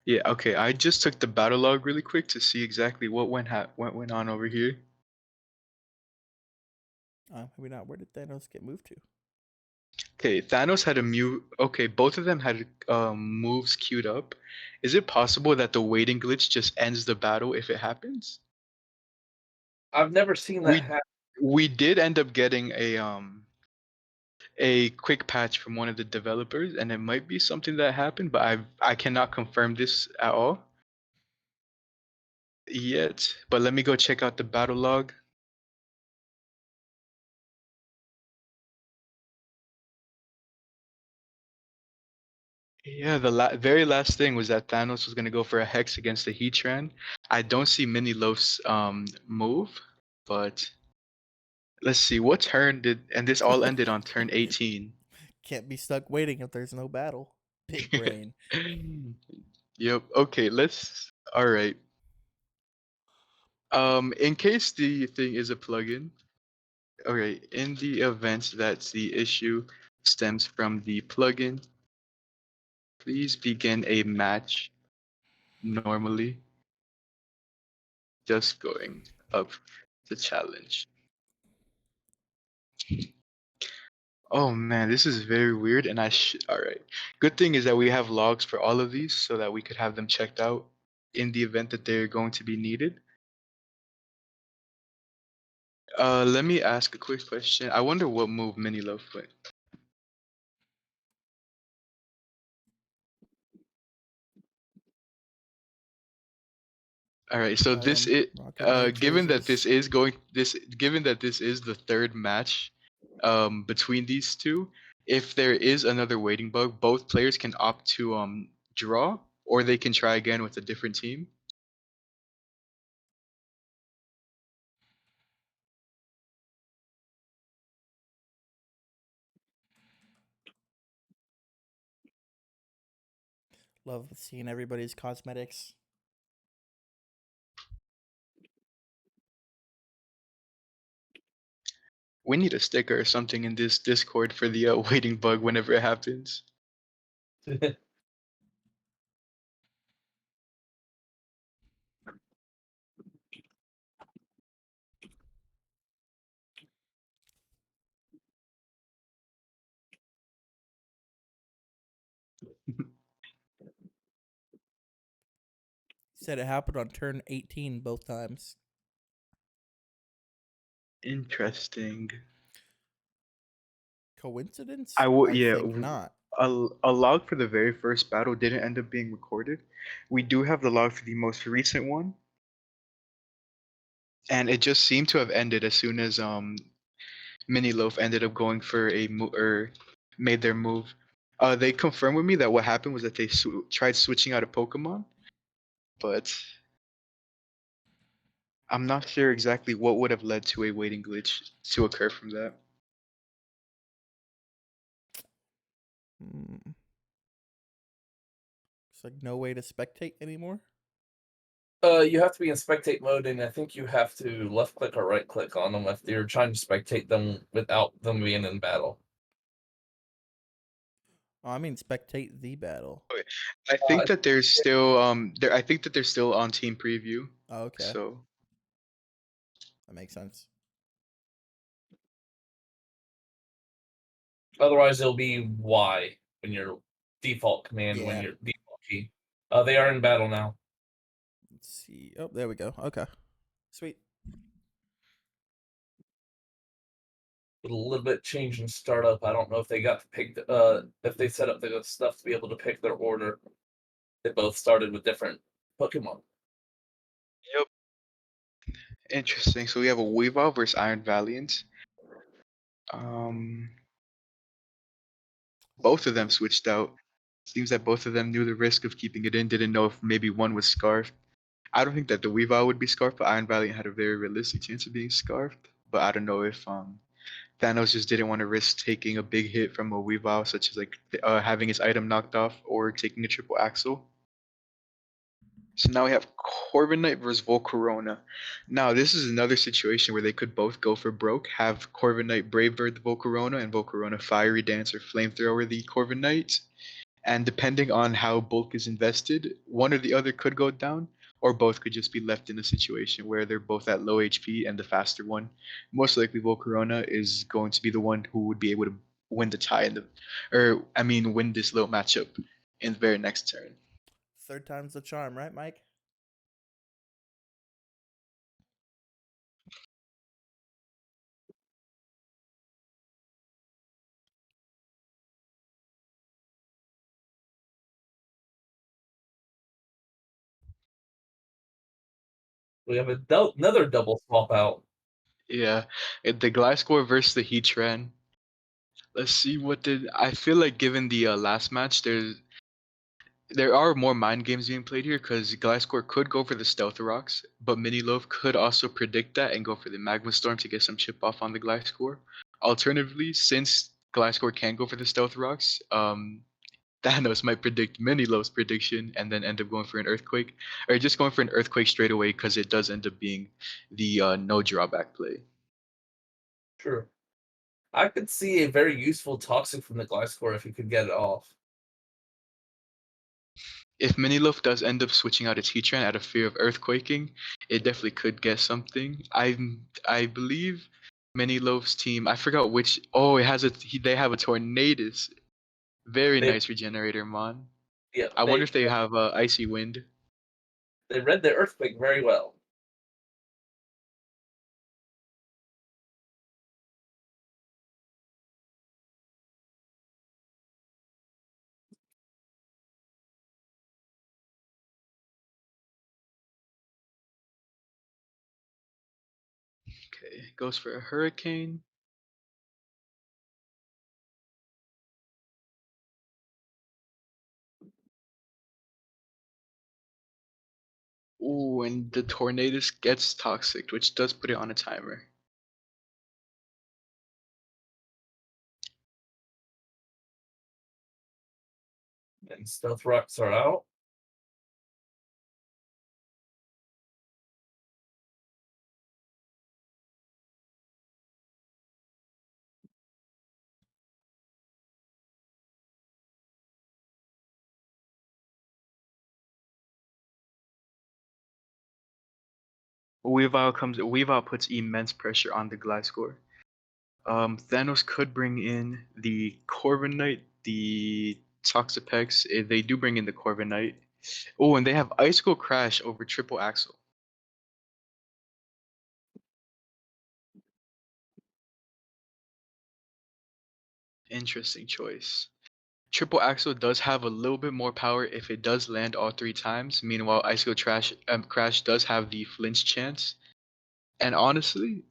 Yeah, okay. I just took the battle log really quick to see exactly what went on over here. Maybe not. Where did Thanos get moved to? Okay, Thanos had a okay, both of them had moves queued up. Is it possible that the waiting glitch just ends the battle if it happens? I've never seen that happen. We did end up getting a quick patch from one of the developers, and it might be something that happened, but I cannot confirm this at all yet. But let me go check out the battle log. Yeah, the very last thing was that Thanos was gonna go for a hex against the Heatran. I don't see Mini Loaf's move, but let's see what turn did, and this all ended on turn 18. Can't be stuck waiting if there's no battle. Big brain. Yep. Okay. All right. In case the thing is a plugin, okay. In the event that the issue stems from the plugin, please begin a match normally. Just going up the challenge. Oh man, this is very weird, and all right. Good thing is that we have logs for all of these so that we could have them checked out in the event that they're going to be needed. Let me ask a quick question. I wonder what move Mini Love went. All right, so this is given that this is the third match between these two, if there is another waiting bug, both players can opt to draw, or they can try again with a different team. Love seeing everybody's cosmetics. We need a sticker or something in this Discord for the waiting bug whenever it happens. Said it happened on turn 18 both times. Interesting. Coincidence? I would, yeah. think not. A log for the very first battle didn't end up being recorded. We do have the log for the most recent one, and it just seemed to have ended as soon as Mini Loaf ended up going for a or made their move. They confirmed with me that what happened was that they tried switching out a Pokemon, but I'm not sure exactly what would have led to a waiting glitch to occur from that. It's like no way to spectate anymore. You have to be in spectate mode, and I think you have to left click or right click on them if you're trying to spectate them without them being in battle. Oh, I mean spectate the battle. Okay. I think that they're still I think that they're still on team preview. Oh, okay. So that makes sense. Otherwise, it'll be Y when your default command, when your default key. They are in battle now. Let's see. Oh, there we go. Okay. Sweet. With a little bit change in startup, I don't know if they got to pick if they set up the stuff to be able to pick their order. They both started with different Pokemon. Yep. Interesting. So we have a Weavile versus Iron Valiant. Both of them switched out. Seems that both of them knew the risk of keeping it in, didn't know if maybe one was scarfed. I don't think that the Weavile would be scarfed, but Iron Valiant had a very realistic chance of being scarfed. But I don't know if Thanos just didn't want to risk taking a big hit from a Weavile, such as like having his item knocked off or taking a triple axle. So now we have Corviknight Knight versus Volcarona. Now this is another situation where they could both go for broke. Have Corviknight Knight Brave Bird the Volcarona and Volcarona Fiery Dance or Flamethrower the Corviknight Knight. And depending on how bulk is invested, one or the other could go down, or both could just be left in a situation where they're both at low HP and the faster one. Most likely Volcarona is going to be the one who would be able to win the tie win this little matchup in the very next turn. Third time's the charm, right, Mike? We have another double swap out. Yeah, the Gliscor versus the Heatran. Let's see I feel like given the last match, there are more mind games being played here because Gliscor could go for the Stealth Rocks, but Miniloaf could also predict that and go for the Magma Storm to get some chip off on the Gliscor. Alternatively, since Gliscor can go for the Stealth Rocks, Thanos might predict Miniloaf's prediction and then end up going for an Earthquake, or just going for an Earthquake straight away because it does end up being the no drawback play. Sure. I could see a very useful Toxic from the Gliscor if you could get it off. If Miniloaf does end up switching out its Heatran out of fear of earthquaking, it definitely could get something. I believe Miniloaf's team. I forgot which. Oh, they have a Tornadus. Very nice regenerator, Mon. Yeah. I wonder if they have Icy Wind. They read the Earthquake very well. Okay, goes for a Hurricane. Ooh, and the Tornadus gets Toxic, which does put it on a timer. And Stealth Rocks are out. Weavile puts immense pressure on the Gliscor. Thanos could bring in the Corviknight, the Toxapex. They do bring in the Corviknight. Oh, and they have Icicle Crash over Triple Axle. Interesting choice. Triple Axle does have a little bit more power if it does land all 3 times. Meanwhile, Icicle Crash does have the flinch chance. And honestly,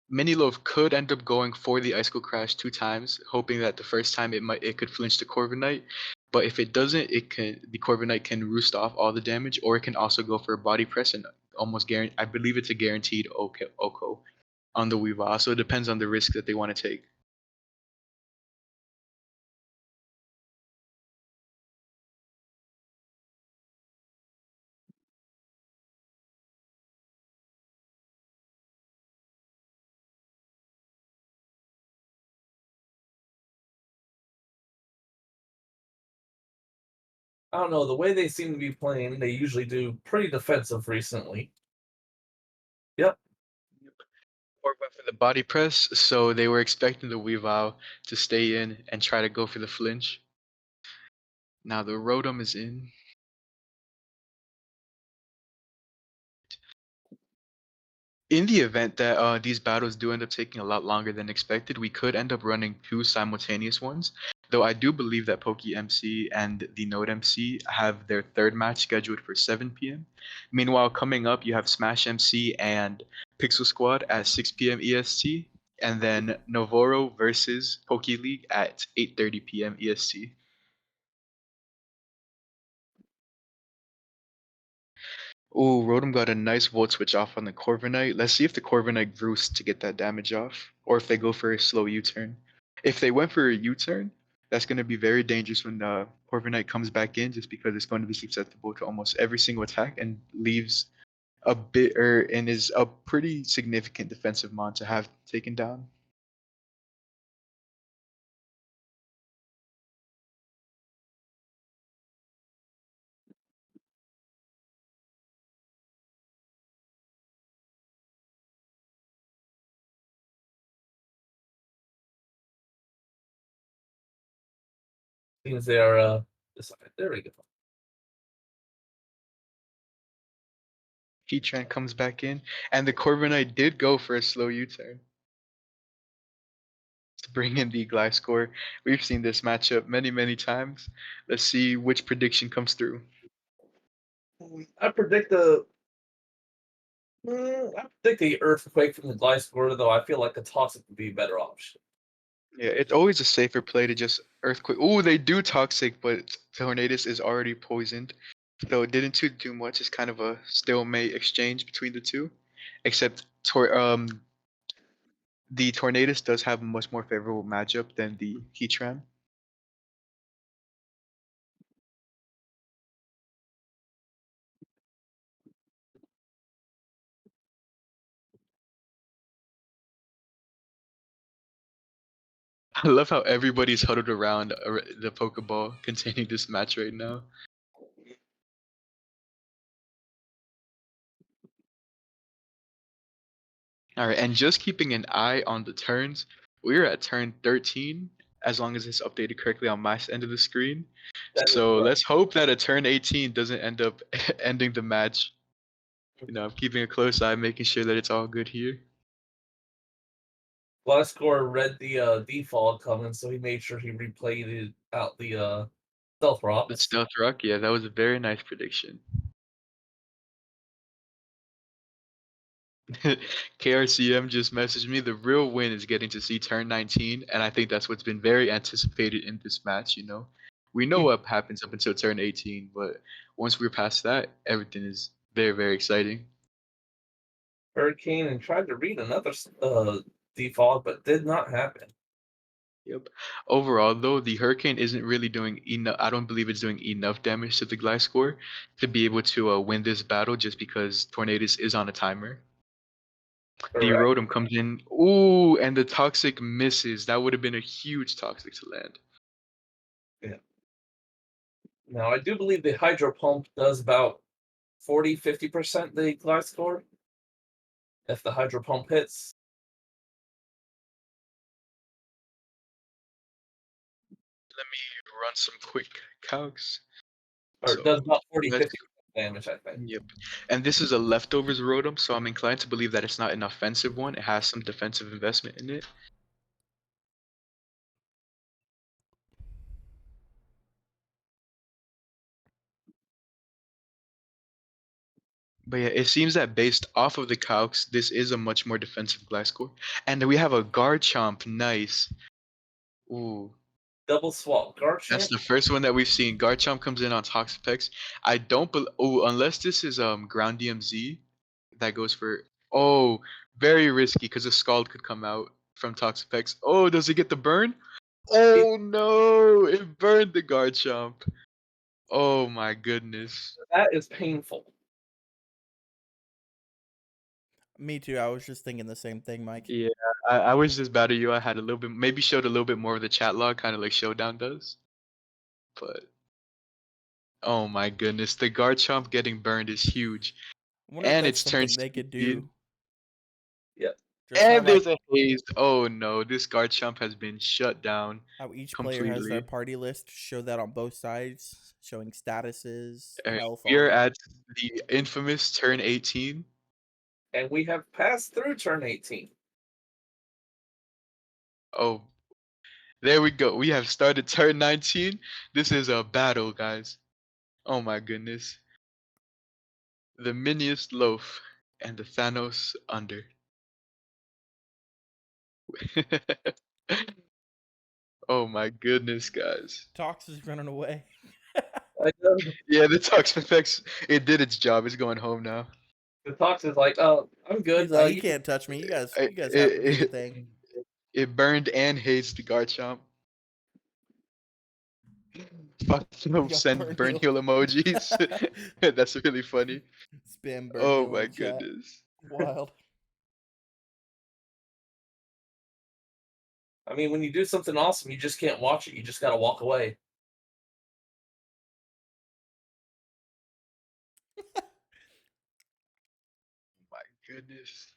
Miniloaf could end up going for the Icicle Crash 2 times, hoping that the first time it could flinch the Corviknight. But if it doesn't, the Corviknight can roost off all the damage, or it can also go for a body press and almost guarantee. I believe it's a guaranteed Oko on the Weavile. So it depends on the risk that they want to take. I don't know. The way they seem to be playing, they usually do pretty defensive recently. Yep. Or went for the body press, so they were expecting the Weavile to stay in and try to go for the flinch. Now the Rotom is in. In the event that these battles do end up taking a lot longer than expected, we could end up running 2 simultaneous ones. Though I do believe that Poke MC and the Node MC have their third match scheduled for 7 p.m. Meanwhile, coming up, you have Smash MC and Pixel Squad at 6 p.m. EST, and then Novoro versus Poke League at 8:30 p.m. EST. Oh, Rotom got a nice Volt Switch off on the Corviknight. Let's see if the Corviknight roosts to get that damage off, or if they go for a slow U-turn. If they went for a U-turn, that's going to be very dangerous when Corviknight comes back in just because it's going to be susceptible to almost every single attack and leaves a bit and is a pretty significant defensive mon to have taken down. Seems they are decided. There we go. Heatran comes back in, and the Corviknight did go for a slow U-turn to bring in the Gliscor. We've seen this matchup many times. Let's see which prediction comes through. I predict the earthquake from the Gliscor, though I feel like a Toxic would be a better option. Yeah, it's always a safer play to just Earthquake. Oh, they do Toxic, but Tornadus is already poisoned. So it didn't do much. It's kind of a stalemate exchange between the two. Except the Tornadus does have a much more favorable matchup than the Heatran. I love how everybody's huddled around the Pokeball containing this match right now. Alright, and just keeping an eye on the turns, we're at turn 13, as long as it's updated correctly on my end of the screen. So let's hope that a turn 18 doesn't end up ending the match. You know, I'm keeping a close eye, making sure that it's all good here. Gliscor read the default coming, so he made sure he replayed out the Stealth Rocks. The Stealth Rock, yeah, that was a very nice prediction. KRCM just messaged me. The real win is getting to see turn 19, and I think that's what's been very anticipated in this match. You know, we know what happens up until turn 18, but once we're past that, everything is very exciting. Hurricane and tried to read another default, but did not happen. Yep. Overall, though, the Hurricane isn't really doing enough. I don't believe it's doing enough damage to the Gliscor to be able to win this battle, just because Tornadus is on a timer. The Correct. Rotom comes in. Ooh, and the Toxic misses. That would have been a huge Toxic to land. Yeah. Now, I do believe the Hydro Pump does about 40-50% the Gliscor if the Hydro Pump hits. Let me run some quick calcs. Or it does about 40-50% damage, I think. Yep. And this is a leftovers Rotom, so I'm inclined to believe that it's not an offensive one. It has some defensive investment in it. But yeah, it seems that based off of the calcs, this is a much more defensive Gliscor. And we have a Garchomp. Nice. Ooh. Double swap. Garchomp. That's the first one that we've seen. Garchomp comes in on Toxapex. I don't unless this is Ground DMZ, that goes for very risky because a Scald could come out from Toxapex. Oh, does it get the burn? Oh no, it burned the Garchomp. Oh my goodness. That is painful. Me too. I was just thinking the same thing, Mike. Yeah, I wish this battle you I had a little bit, maybe showed a little bit more of the chat log, kind of like Showdown does. But oh my goodness, the Garchomp getting burned is huge. I wonder if And that's it's turned something they could 16. do. Yeah. Just And there's a haze. Oh no, this Garchomp has been shut down. how each completely. player has their party list. Show that on both sides, showing statuses, health. We're at the infamous turn 18. And we have passed through turn 18. Oh, there we go. We have started turn 19. This is a battle, guys. Oh my goodness. The miniest loaf and the Thanos under. Oh my goodness, guys. Tox is running away. Yeah, the Tox effects, it did its job. It's going home now. The Tox is like, oh, I'm good. He's like, you can't touch me. You guys have to do your thing. It burned and hazed the Garchomp. Fucking got send burn burn heal. heal emojis. That's really funny. Spam burn Oh heal my in chat. goodness. Wild. I mean, when you do something awesome, you just can't watch it. You just gotta walk away. My goodness.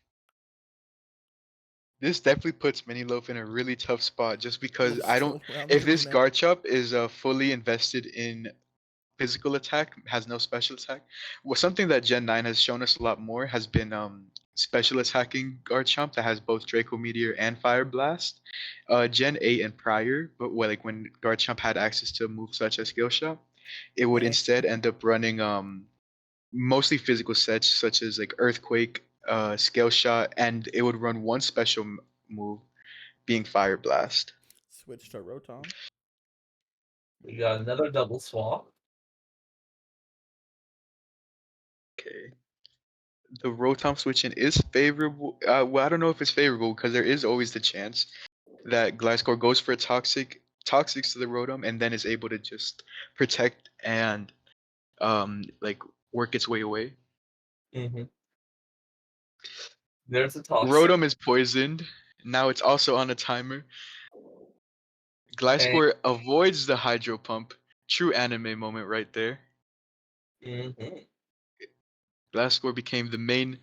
This definitely puts Mini Loaf in a really tough spot just because I don't. Around If the this arena. Garchomp is fully invested in physical attack, has no special attack, well, something that Gen 9 has shown us a lot more has been special attacking Garchomp that has both Draco Meteor and Fire Blast. Gen 8 and prior, but like when Garchomp had access to moves such as Skill Shot, it would Yeah. instead end up running mostly physical sets such as like Earthquake, Scale Shot, and it would run one special move being Fire Blast. Switch to Rotom. We got another double swap. Okay. The Rotom switching is favorable. Well, I don't know if it's favorable because there is always the chance that Gliscor goes for a toxics to the Rotom and then is able to just protect and like work its way away. Mm-hmm. There's a toxic. Rotom is poisoned. Now it's also on a timer. Gliscor avoids the Hydro Pump. True anime moment right there. Mm-hmm. Gliscor became the main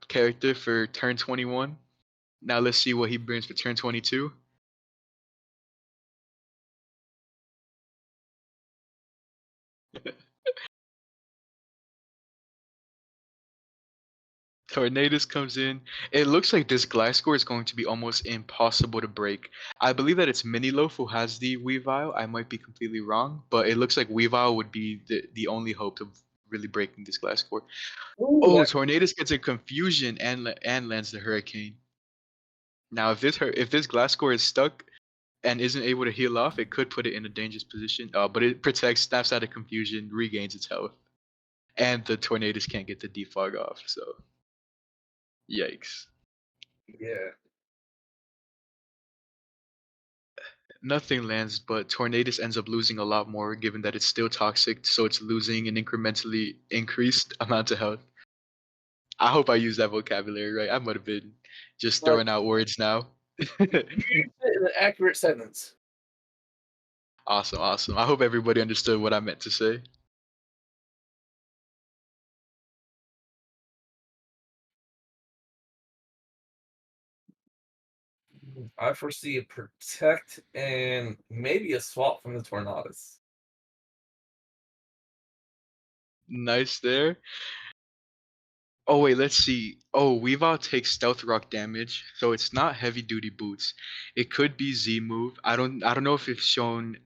character for turn 21. Now let's see what he brings for turn 22. Tornadus comes in. It looks like this Gliscor is going to be almost impossible to break. I believe that it's Miniloaf who has the Weavile. I might be completely wrong, but it looks like Weavile would be the only hope of really breaking this Gliscor. Oh, Tornadus gets a confusion and lands the Hurricane. Now, if this Gliscor is stuck and isn't able to heal off, it could put it in a dangerous position. But it protects, snaps out of confusion, regains its health, and the Tornadus can't get the defog off. So, yikes. Yeah. Nothing lands, but Tornadus ends up losing a lot more given that it's still toxic, so it's losing an incrementally increased amount of health. I hope I used that vocabulary right. I might have been just throwing out words now. In an accurate sentence. Awesome, awesome. I hope everybody understood what I meant to say. I foresee a protect and maybe a swap from the Tornadus. Nice there. Oh wait, let's see. Oh, Weavile takes Stealth Rock damage, so it's not heavy duty boots. It could be Z move. I don't know if it's shown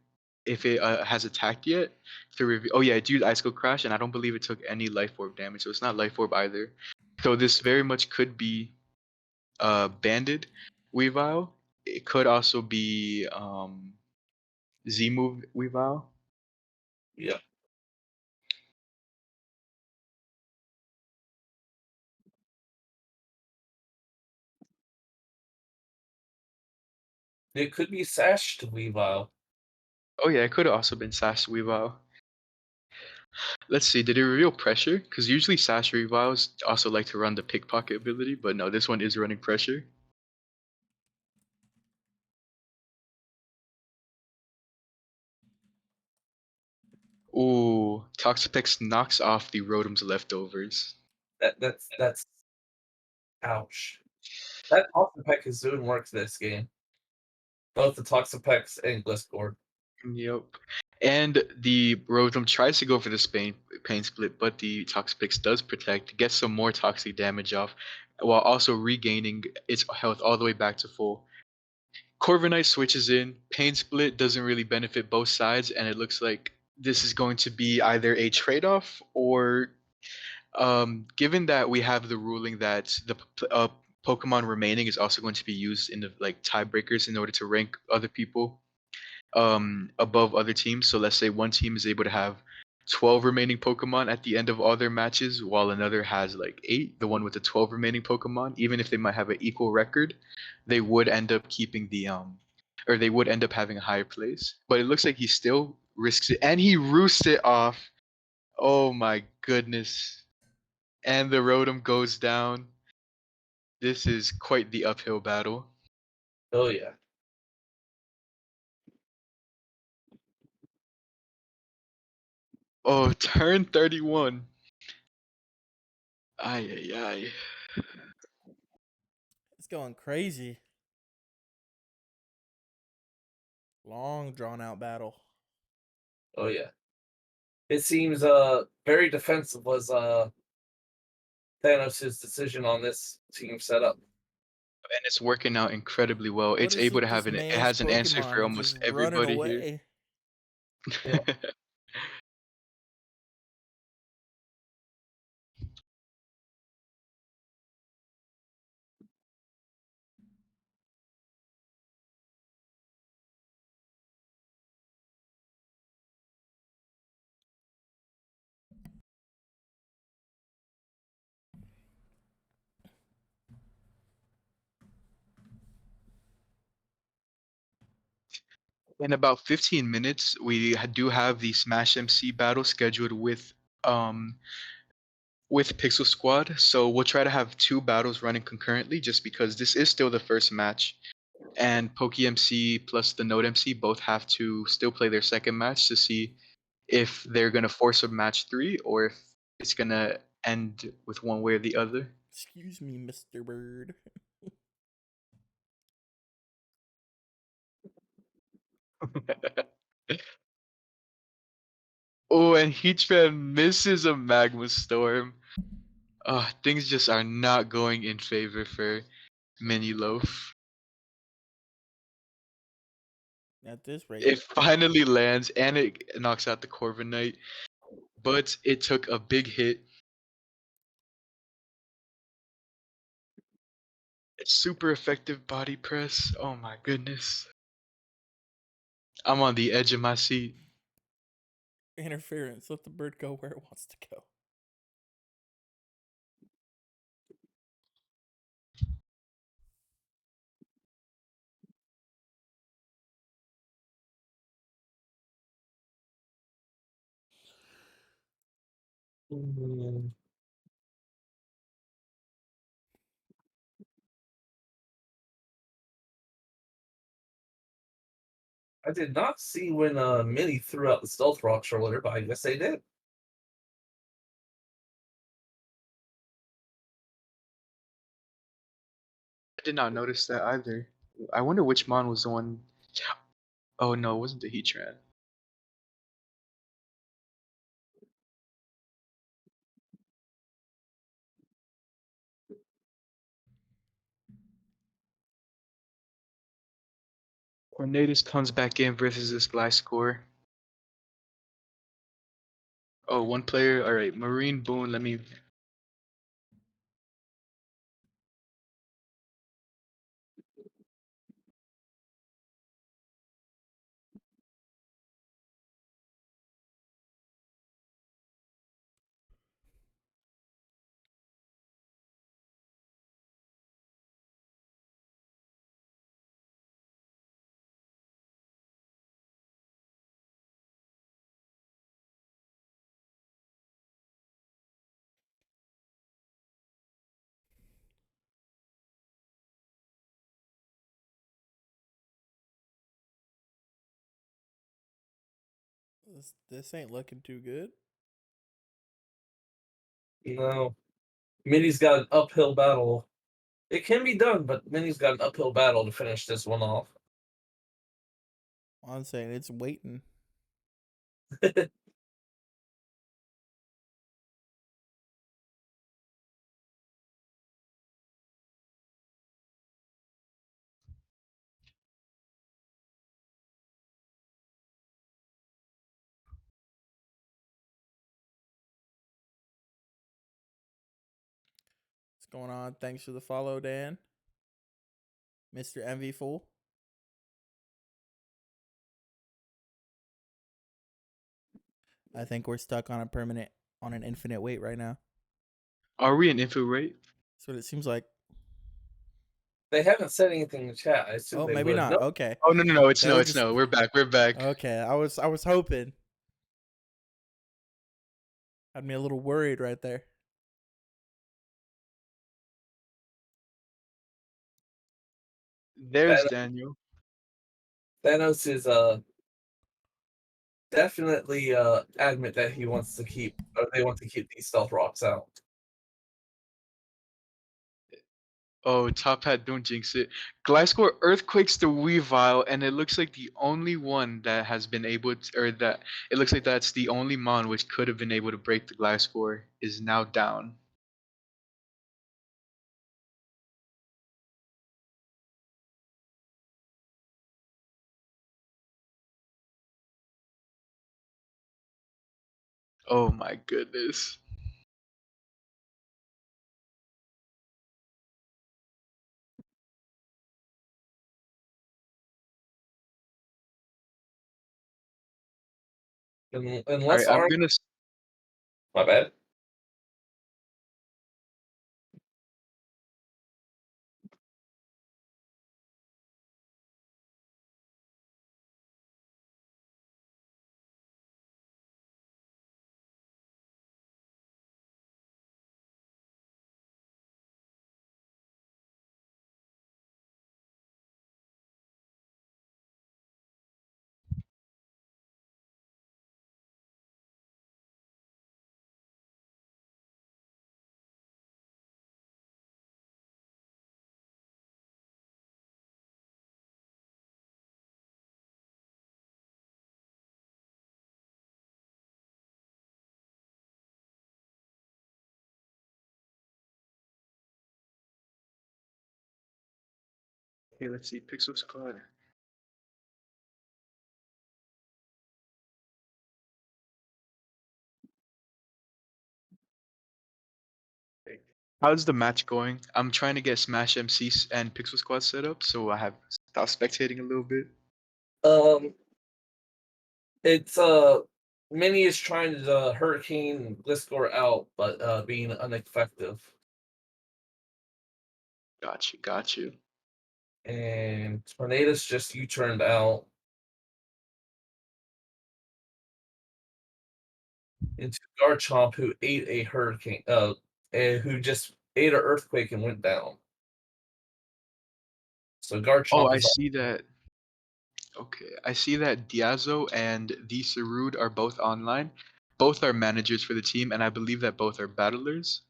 if it has attacked yet to review. Oh yeah, it used Icicle Crash, and I don't believe it took any Life Orb damage, so it's not Life Orb either. So this very much could be Banded Weavile. It could also be Z move Weavile. Yeah. It could be Sash to Weavile. Oh yeah, it could have also been Sash Weavile. Let's see, did it reveal pressure? Because usually Sash Reviles also like to run the pickpocket ability, but no, this one is running pressure. Ooh, Toxapex knocks off the Rotom's leftovers. That's ouch. That Toxapex is doing work this game. Both the Toxapex and Gliscor. Yep. And the Rotom tries to go for the pain split, but the Toxapex does protect, gets some more toxic damage off, while also regaining its health all the way back to full. Corviknight switches in. Pain split doesn't really benefit both sides, and it looks like this is going to be either a trade-off or, given that we have the ruling that the Pokemon remaining is also going to be used in the like tiebreakers in order to rank other people above other teams. So let's say one team is able to have 12 remaining Pokemon at the end of all their matches, while another has like 8, the one with the 12 remaining Pokemon. Even if they might have an equal record, they would end up keeping the or they would end up having a higher place. But it looks like he's still risks it, and he roosts it off. Oh my goodness. And the Rotom goes down. This is quite the uphill battle. Oh yeah. Oh, turn 31. Ay, ay, ay. It's going crazy. Long drawn out battle. Oh yeah. It seems very defensive was Thanos' decision on this team setup. And it's working out incredibly well. What It's is able with to have this it man's has an answer for Pokemon just almost running everybody here. away? Yeah. In about 15 minutes, we do have the Smash MC battle scheduled with Pixel Squad. So we'll try to have 2 battles running concurrently, just because this is still the first match, and Poke MC plus the Note MC both have to still play their second match to see if they're gonna force a match 3 or if it's gonna end with one way or the other. Excuse me, Mr. Bird. Oh, and Heatran misses a Magma Storm. Things just are not going in favor for Mini Loaf. At this rate. It finally lands and it knocks out the Corviknight, but it took a big hit. It's super effective body press. Oh my goodness. I'm on the edge of my seat. Interference. Let the bird go where it wants to go. I did not see when Minnie threw out the stealth rocks earlier, but I guess they did. I did not notice that either. I wonder which Mon was the one. Oh no, it wasn't the Heatran. Cornatus comes back in versus this Gliscor. Oh, one player. All right, Marine Boone. Let me. This ain't looking too good. No. Minnie's got an uphill battle. It can be done, but Minnie's got an uphill battle to finish this one off. I'm saying it's waiting. What's going on? Thanks for the follow, Dan. Mr. MV Fool. I think we're stuck on an infinite wait right now. Are we in infiltrate? That's what it seems like. They haven't said anything in the chat. I assume Oh, they maybe would. not. No, Okay. Oh no, it's They no, were it's just- no. We're back. We're back. Okay, I was hoping. Had me a little worried right there. There's Daniel. Thanos is definitely adamant that he wants to keep, or they want to keep these stealth rocks out. Oh, Top Hat, don't jinx it. Gliscor earthquakes the Weavile, and it looks like the only one that has been able to, or that it looks like that's the only mon which could have been able to break the Gliscor is now down. Oh my goodness. Unless Alright, I'm Arm, gonna. my bad. Okay, let's see. Pixel Squad. How's the match going? I'm trying to get Smash MC and Pixel Squad set up, so I have stopped spectating a little bit. It's Mini is trying to hurricane Gliscor out, but being ineffective. Got you. And Tornadus just U-turned out into Garchomp, who ate a hurricane, and who just ate an earthquake and went down. So Oh, Garchomp I is see that. Okay, I see that Diazo and the Sarud are both online. Both are managers for the team, and I believe that both are battlers.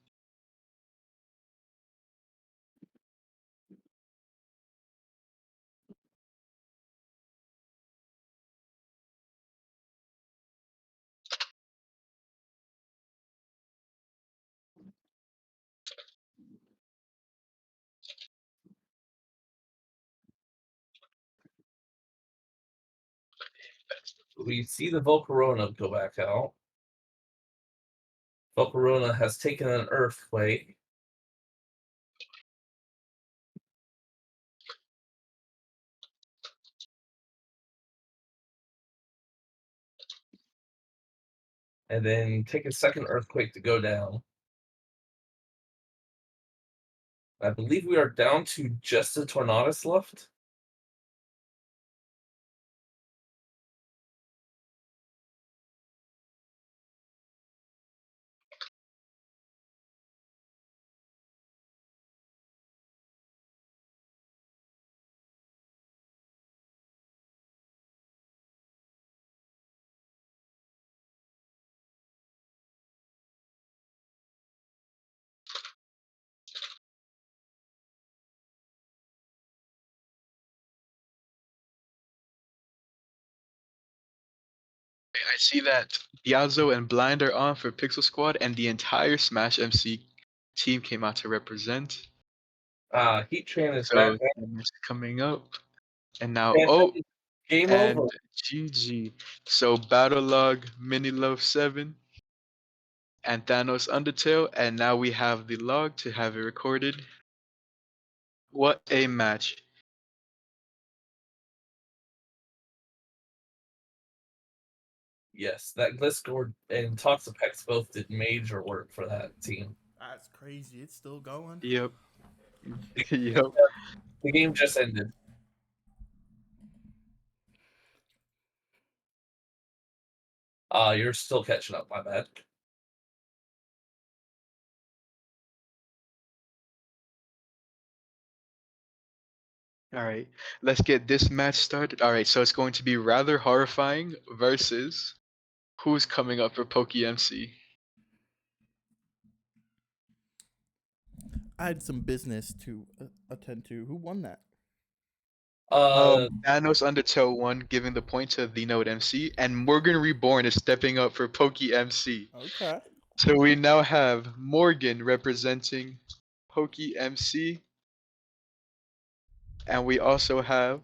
we see the Volcarona go back out. Volcarona has taken an earthquake. And then take a second earthquake to go down. I believe we are down to just a Tornadus left. I see that Diazo and Blind are on for Pixel Squad, and the entire Smash MC team came out to represent. Heat Train is So back. it's coming up, and now And game and over. GG. So Battle Log, Mini Love 7, and Thanos Undertale, and now we have the log to have it recorded. What a match! Yes, that Gliscor and Toxapex both did major work for that team. That's crazy. It's still going. Yep. Yep. The game just ended. You're still catching up, my bad. All right, let's get this match started. All right, so it's going to be Rather Horrifying versus who's coming up for PokeMC? I had some business to attend to. Who won that? Thanos Undertow won, giving the point to the Node MC, and Morgan Reborn is stepping up for PokeMC. Okay. So we now have Morgan representing PokeMC, and we also have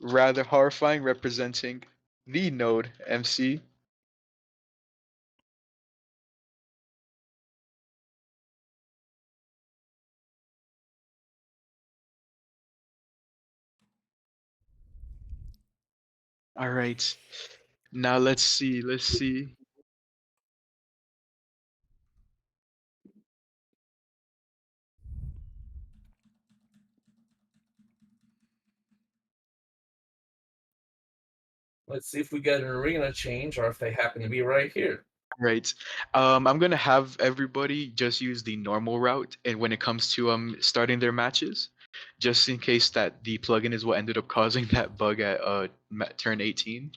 Rather Horrifying representing the Node MC. All right. Now let's see. Let's see. Let's see if we get an arena change or if they happen to be right here. Right. I'm gonna have everybody just use the normal route, and when it comes to starting their matches, just in case that the plugin is what ended up causing that bug at turn 18.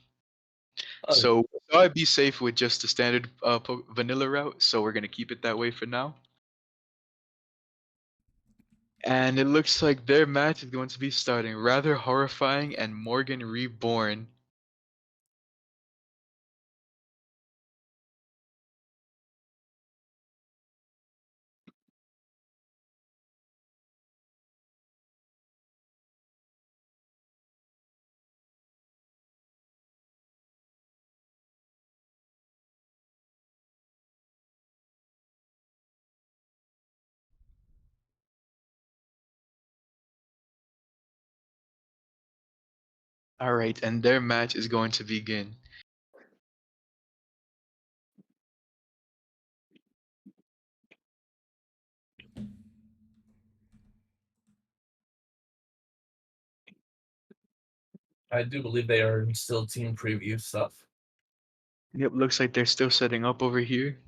Oh, So we thought I'd be safe with just the standard vanilla route, so we're gonna keep it that way for now. And it looks like their match is going to be starting Rather Horrifying and Morgan Reborn. All right, and their match is going to begin. I do believe they are still team preview stuff. Yep, looks like they're still setting up over here.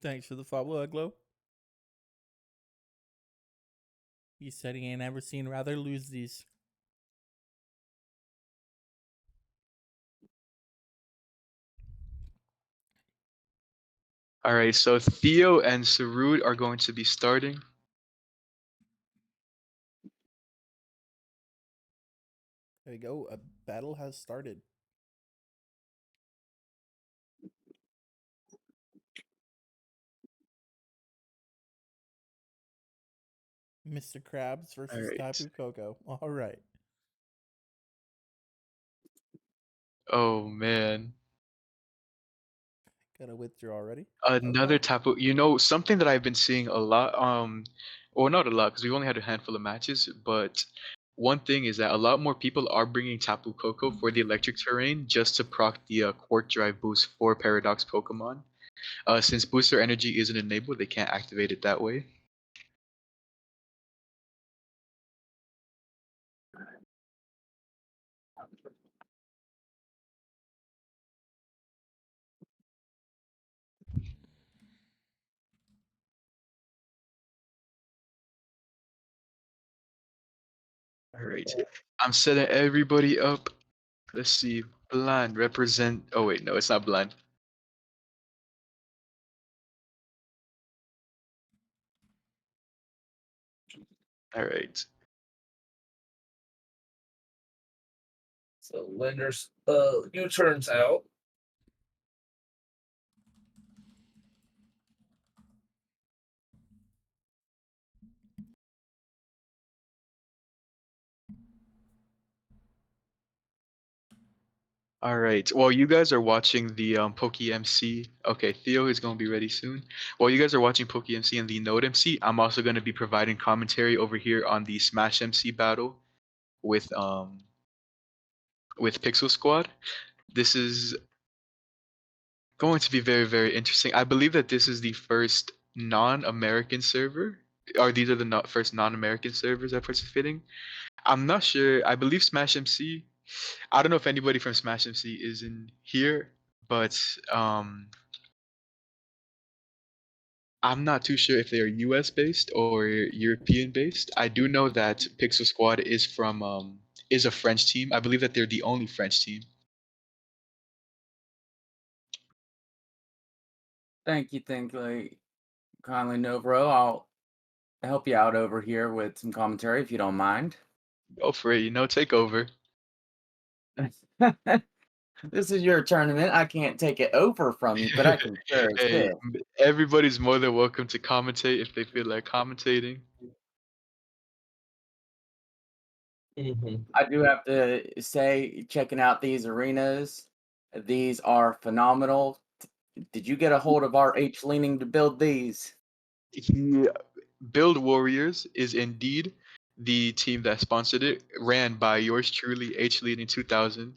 Thanks for the follow, Eglo. He said he ain't ever seen Rather lose these. All right, so Theo and Sarud are going to be starting. There we go. A battle has started. Mr. Krabs versus All right. Tapu Koko. All right. Oh man. Gotta withdraw already. Another Okay. Tapu. You know, something that I've been seeing a lot, or not a lot, because we've only had a handful of matches, but one thing is that a lot more people are bringing Tapu Koko for the electric terrain just to proc the Quark Drive boost for Paradox Pokemon. Since Booster Energy isn't enabled, they can't activate it that way. All right. I'm setting everybody up. Let's see. Blind represent. Oh wait, no, it's not blind. All right. So Lender's U-turns out. All right. While you guys are watching the PokeMC, okay, Theo is going to be ready soon. While you guys are watching PokeMC and the Node MC, I'm also going to be providing commentary over here on the Smash MC battle with Pixel Squad. This is Going to be very, very interesting. I believe that this is the first non-American server, or these are the first non-American servers that are participating. I'm not sure. I believe Smash MC. I don't know if anybody from Smash MC is in here, but I'm not too sure if they are US based or European based. I do know that Pixel Squad is a French team. I believe that they're the only French team. Thank you, kindly, Novro. I'll help you out over here with some commentary if you don't mind. Go for it, take over. This is your tournament. I can't take it over from you, but I can sure Hey, assist. everybody's more than welcome to commentate if they feel like commentating. I do have to say, checking out these arenas, these are phenomenal. Did you get a hold of our H leaning to build these? Build Warriors is indeed the team that sponsored it, ran by yours truly, H Lead in 2000,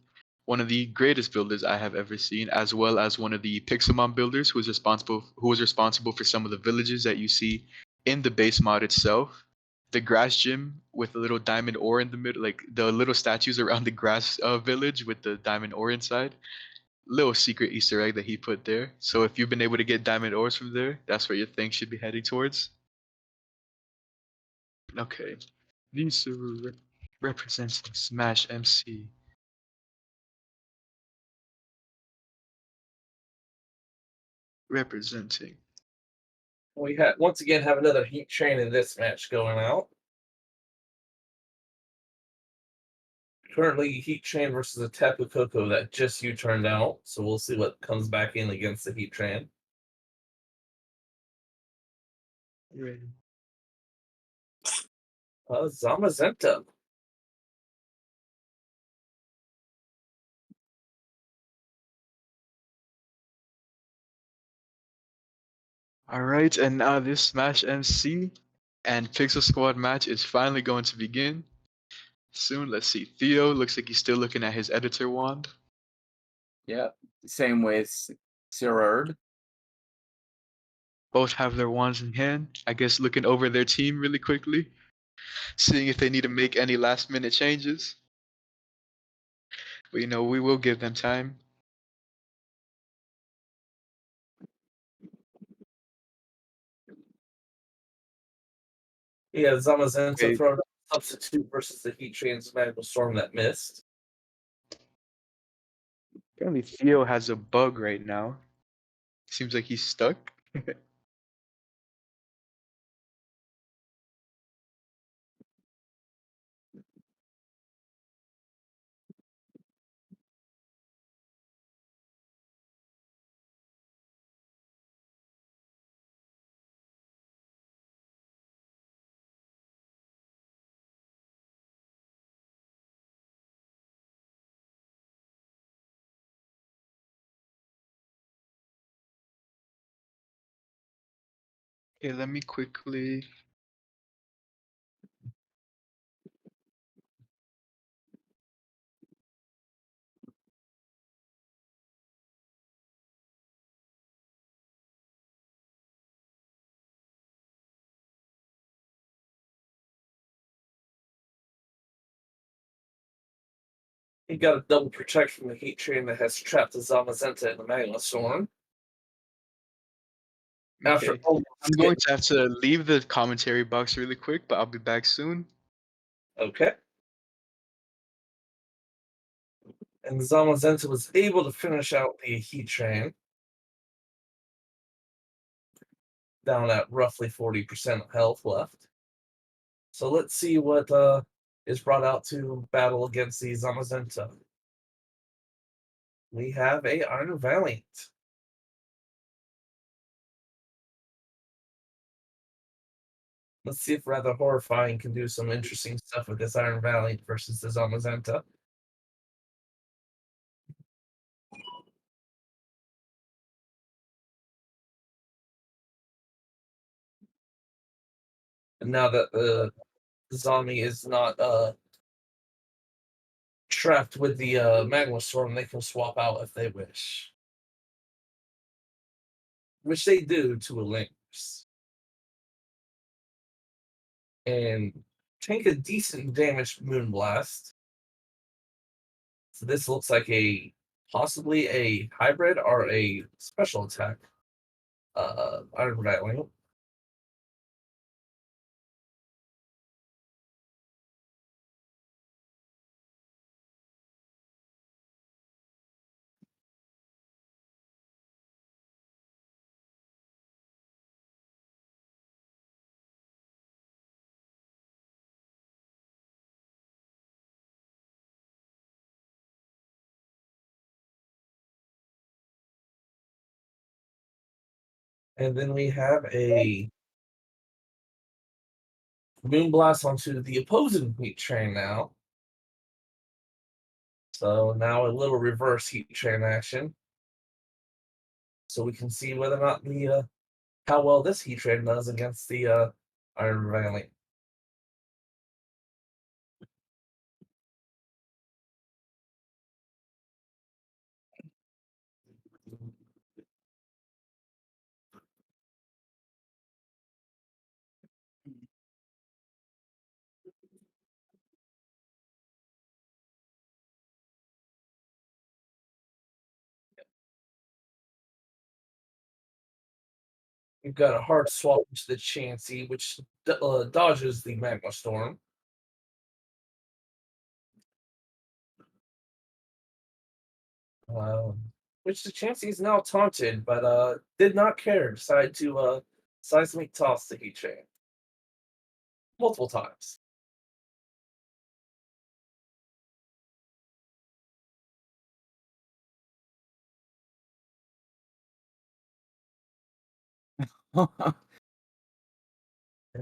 one of the greatest builders I have ever seen, as well as one of the Pixelmon builders who was responsible for some of the villages that you see in the base mod itself. The grass gym with a little diamond ore in the middle, like the little statues around the grass village with the diamond ore inside. Little secret Easter egg that he put there. So if you've been able to get diamond ores from there, that's where your thing should be heading towards. Okay. These are representing Smash MC. Representing. We once again have another heat train in this match going out. Currently, Heat Train versus a Tapu Koko that just turned out, so we'll see what comes back in against the Heat Train. Zamazenta. All right, and now this Smash MC and Pixel Squad match is finally going to begin. Soon, let's see. Theo looks like he's still looking at his editor wand. Yep. Same with Sirerd. Both have their wands in hand. I guess looking over their team really quickly, seeing if they need to make any last minute changes. But we will give them time. Yeah, Zamazenta Okay. throwing a substitute versus the Heat Train's Magical Storm that missed. Apparently Theo has a bug right now. Seems like he's stuck. Okay, let me quickly. He got a double protect from the Heat Train that has trapped the Zamazenta in the Magma Storm. Okay. I'm going to have to leave the commentary box really quick, but I'll be back soon. Okay. And Zamazenta was able to finish out the Heat Train. Down at roughly 40% of health left. So let's see what is brought out to battle against the Zamazenta. We have a Iron Valiant. Let's see if Rather Horrifying can do some interesting stuff with this Iron Valiant versus the Zamazenta. And now that the zombie is not trapped with the Magma Storm, they can swap out if they wish. which they do to a Lynx, and take a decent damage Moonblast. So this looks like possibly a hybrid or a special attack. Iron Rattling. And then we have a Moonblast onto the opposing heat train now. So now a little reverse heat train action. So we can see whether or not the how well this heat train does against the Iron Valley. You've got a hard swap to the Chansey, which dodges the Magma Storm. Which the Chansey is now taunted, but did not care. Decided to seismic toss the heat train multiple times. And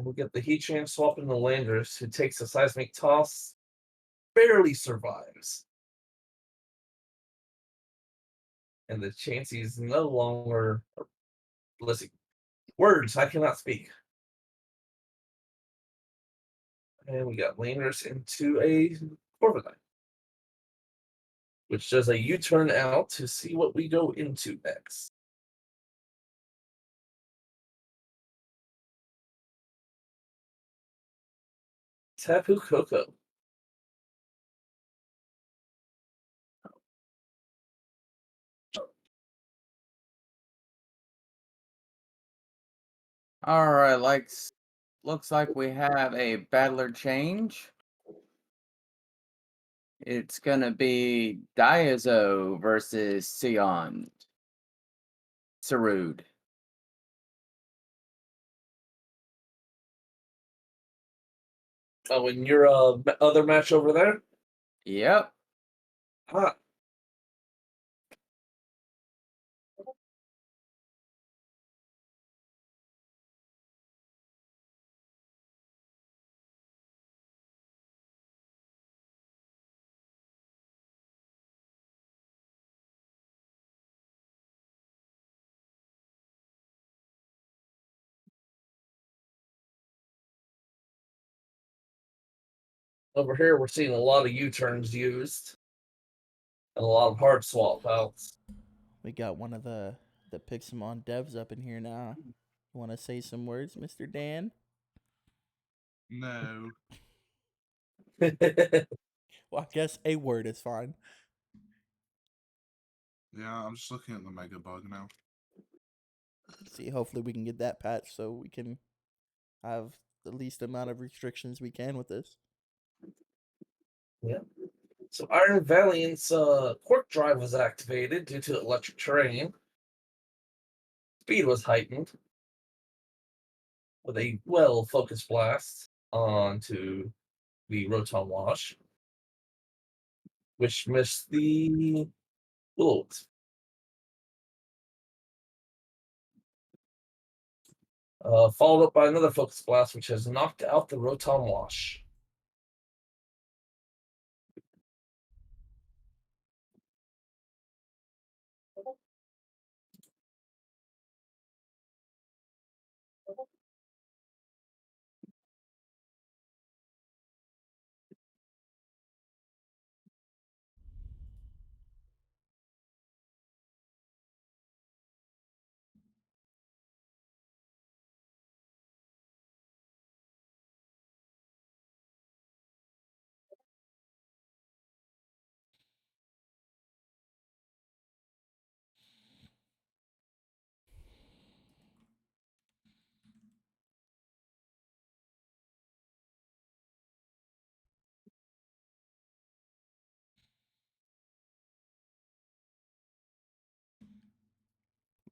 we get the heat train swapping the Landers, who takes a seismic toss, barely survives. And the Chansey is no longer. Listen, words, I cannot speak. And we got Landers into a Corviknight, which does a U-turn out to see what we go into next. Tapu Koko. All right, looks like we have a battler change. It's gonna be Diazo versus Sion. Sarud. Oh, and your other match over there? Yep. Huh. Over here, we're seeing a lot of U-turns used. And a lot of hard swap outs. We got one of the Pixelmon devs up in here now. You want to say some words, Mr. Dan? No. Well, I guess a word is fine. Yeah, I'm just looking at the Mega Bug now. See, hopefully we can get that patch so we can have the least amount of restrictions we can with this. Yeah. So Iron Valiant's Quark Drive was activated due to electric terrain. Speed was heightened with a well-focused blast onto the Rotom Wash, which missed the Wolves. Followed up by another focus blast, which has knocked out the Rotom Wash.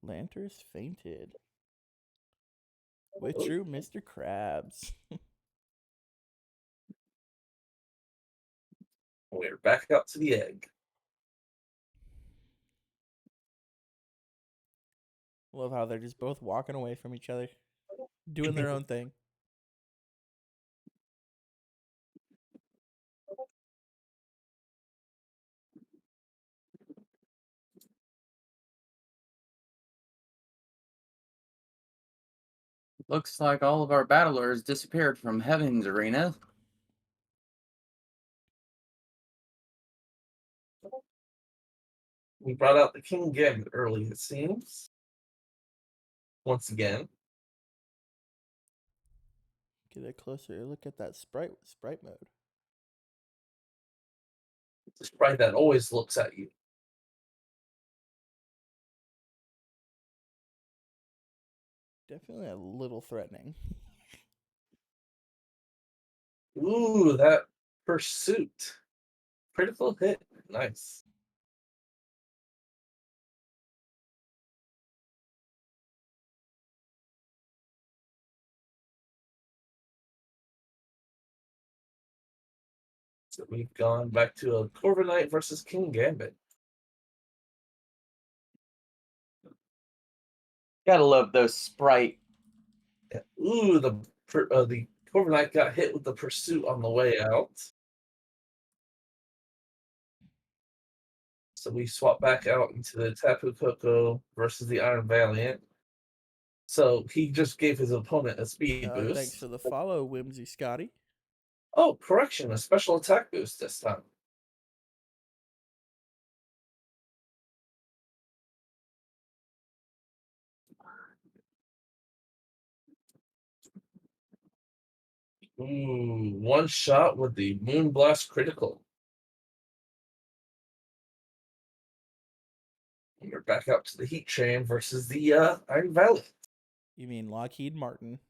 Lanter's fainted. With true Mr. Krabs. We're back out to the egg. Love how they're just both walking away from each other, doing their own thing. Looks like all of our battlers disappeared from Heaven's Arena. We brought out the King Gambit early, it seems. Once again. Get a closer look at that sprite mode. The sprite that always looks at you. Definitely a little threatening. Ooh, that pursuit. Critical hit. Nice. So we've gone back to a Corviknight versus King Gambit. Gotta love those sprite. Yeah. Ooh, the Corviknight got hit with the pursuit on the way out. So we swap back out into the Tapu Koko versus the Iron Valiant. So he just gave his opponent a speed boost. Thanks for the follow, Whimsy Scotty. Oh, correction, a special attack boost this time. Ooh, one shot with the Moonblast critical. And we're back out to the Heat Train versus the Iron Valiant. You mean Lockheed Martin?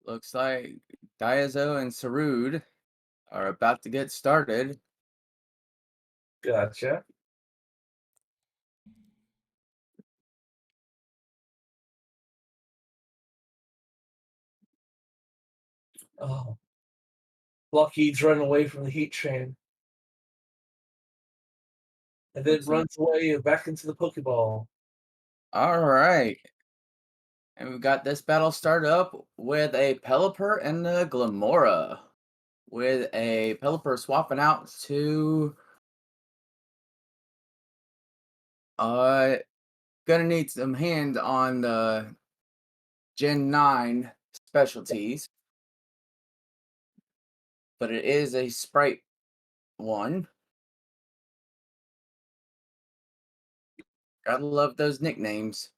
Looks like Diazo and Sarud are about to get started. Gotcha. Oh, Lockheed's running away from the Heat Train. And then runs away back into the Pokeball. All right. And we've got this battle start up with a Pelipper and a Glamora. With a Pelipper swapping out to gonna need some hand on the Gen 9 specialties. But it is a sprite one. Gotta love those nicknames.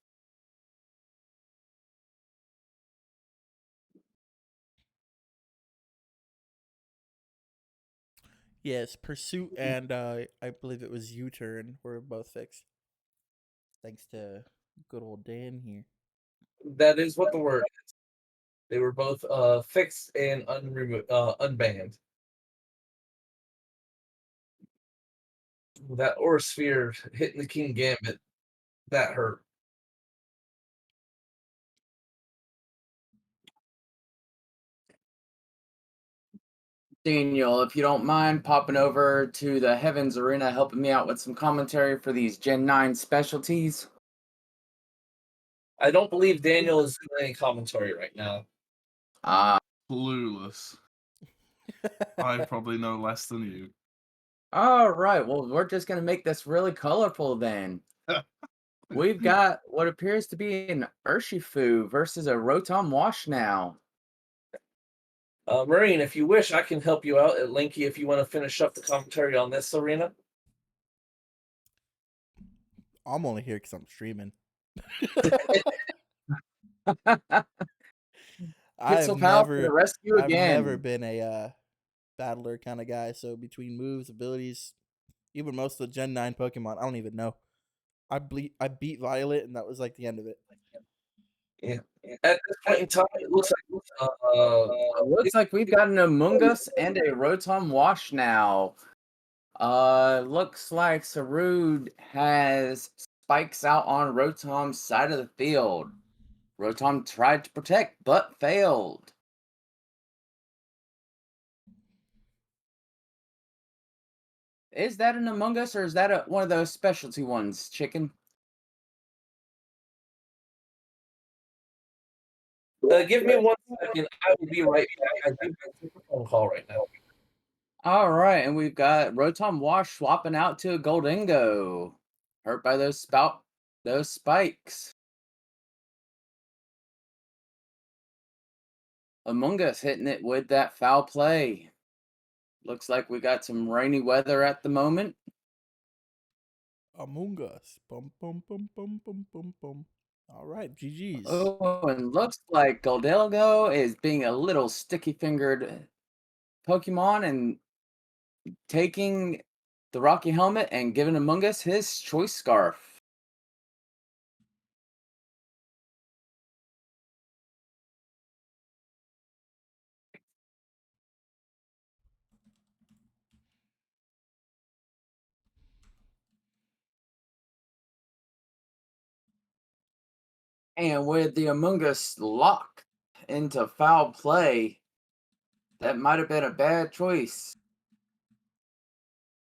Yes, Pursuit and I believe it was U-Turn were both fixed. Thanks to good old Dan here. That is what the word is. They were both fixed and unbanned. That Aura Sphere hitting the King Gambit, that hurt. Daniel, if you don't mind popping over to the Heavens Arena, helping me out with some commentary for these Gen 9 specialties. I don't believe Daniel is doing any commentary right now. Clueless. I probably know less than you. All right. Well, we're just going to make this really colorful then. We've got what appears to be an Urshifu versus a Rotom Wash now. Marine, if you wish, I can help you out at Linky if you want to finish up the commentary on this arena. I'm only here because I'm streaming. Pixel Pal to the rescue I've never again. been a battler kind of guy. So between moves, abilities, even most of the Gen 9 Pokemon, I don't even know. I beat Violet, and that was like the end of it. Yeah. At this point in time, it looks like we've got an Among Us and a Rotom Wash now. Looks like Sarud has spikes out on Rotom's side of the field. Rotom tried to protect, but failed. Is that an Among Us, or is that one of those specialty ones, Chicken? give me 1 second. I will be right back. I do have a phone call right now. All right, and we've got Rotom Wash swapping out to a Goldingo. Hurt by those spikes. Among Us hitting it with that foul play. Looks like we got some rainy weather at the moment. Among Us. Bum, bum, bum, bum, bum, bum, bum. All right, GG's. Oh, and looks like Goldilgo is being a little sticky-fingered Pokemon and taking the Rocky Helmet and giving Among Us his Choice Scarf. And with the Among Us locked into foul play, that might have been a bad choice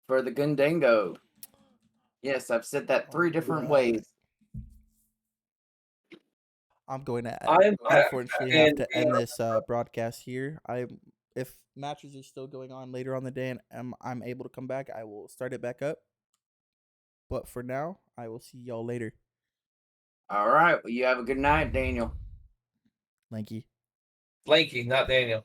for the Gundango. Yes, I've said that 3 different ways. I'm going to I'm unfortunately have to end and- this broadcast here. If matches are still going on later on the day and I'm able to come back, I will start it back up. But for now, I will see y'all later. All right. Well, you have a good night, Daniel. Lanky. Lanky, not Daniel.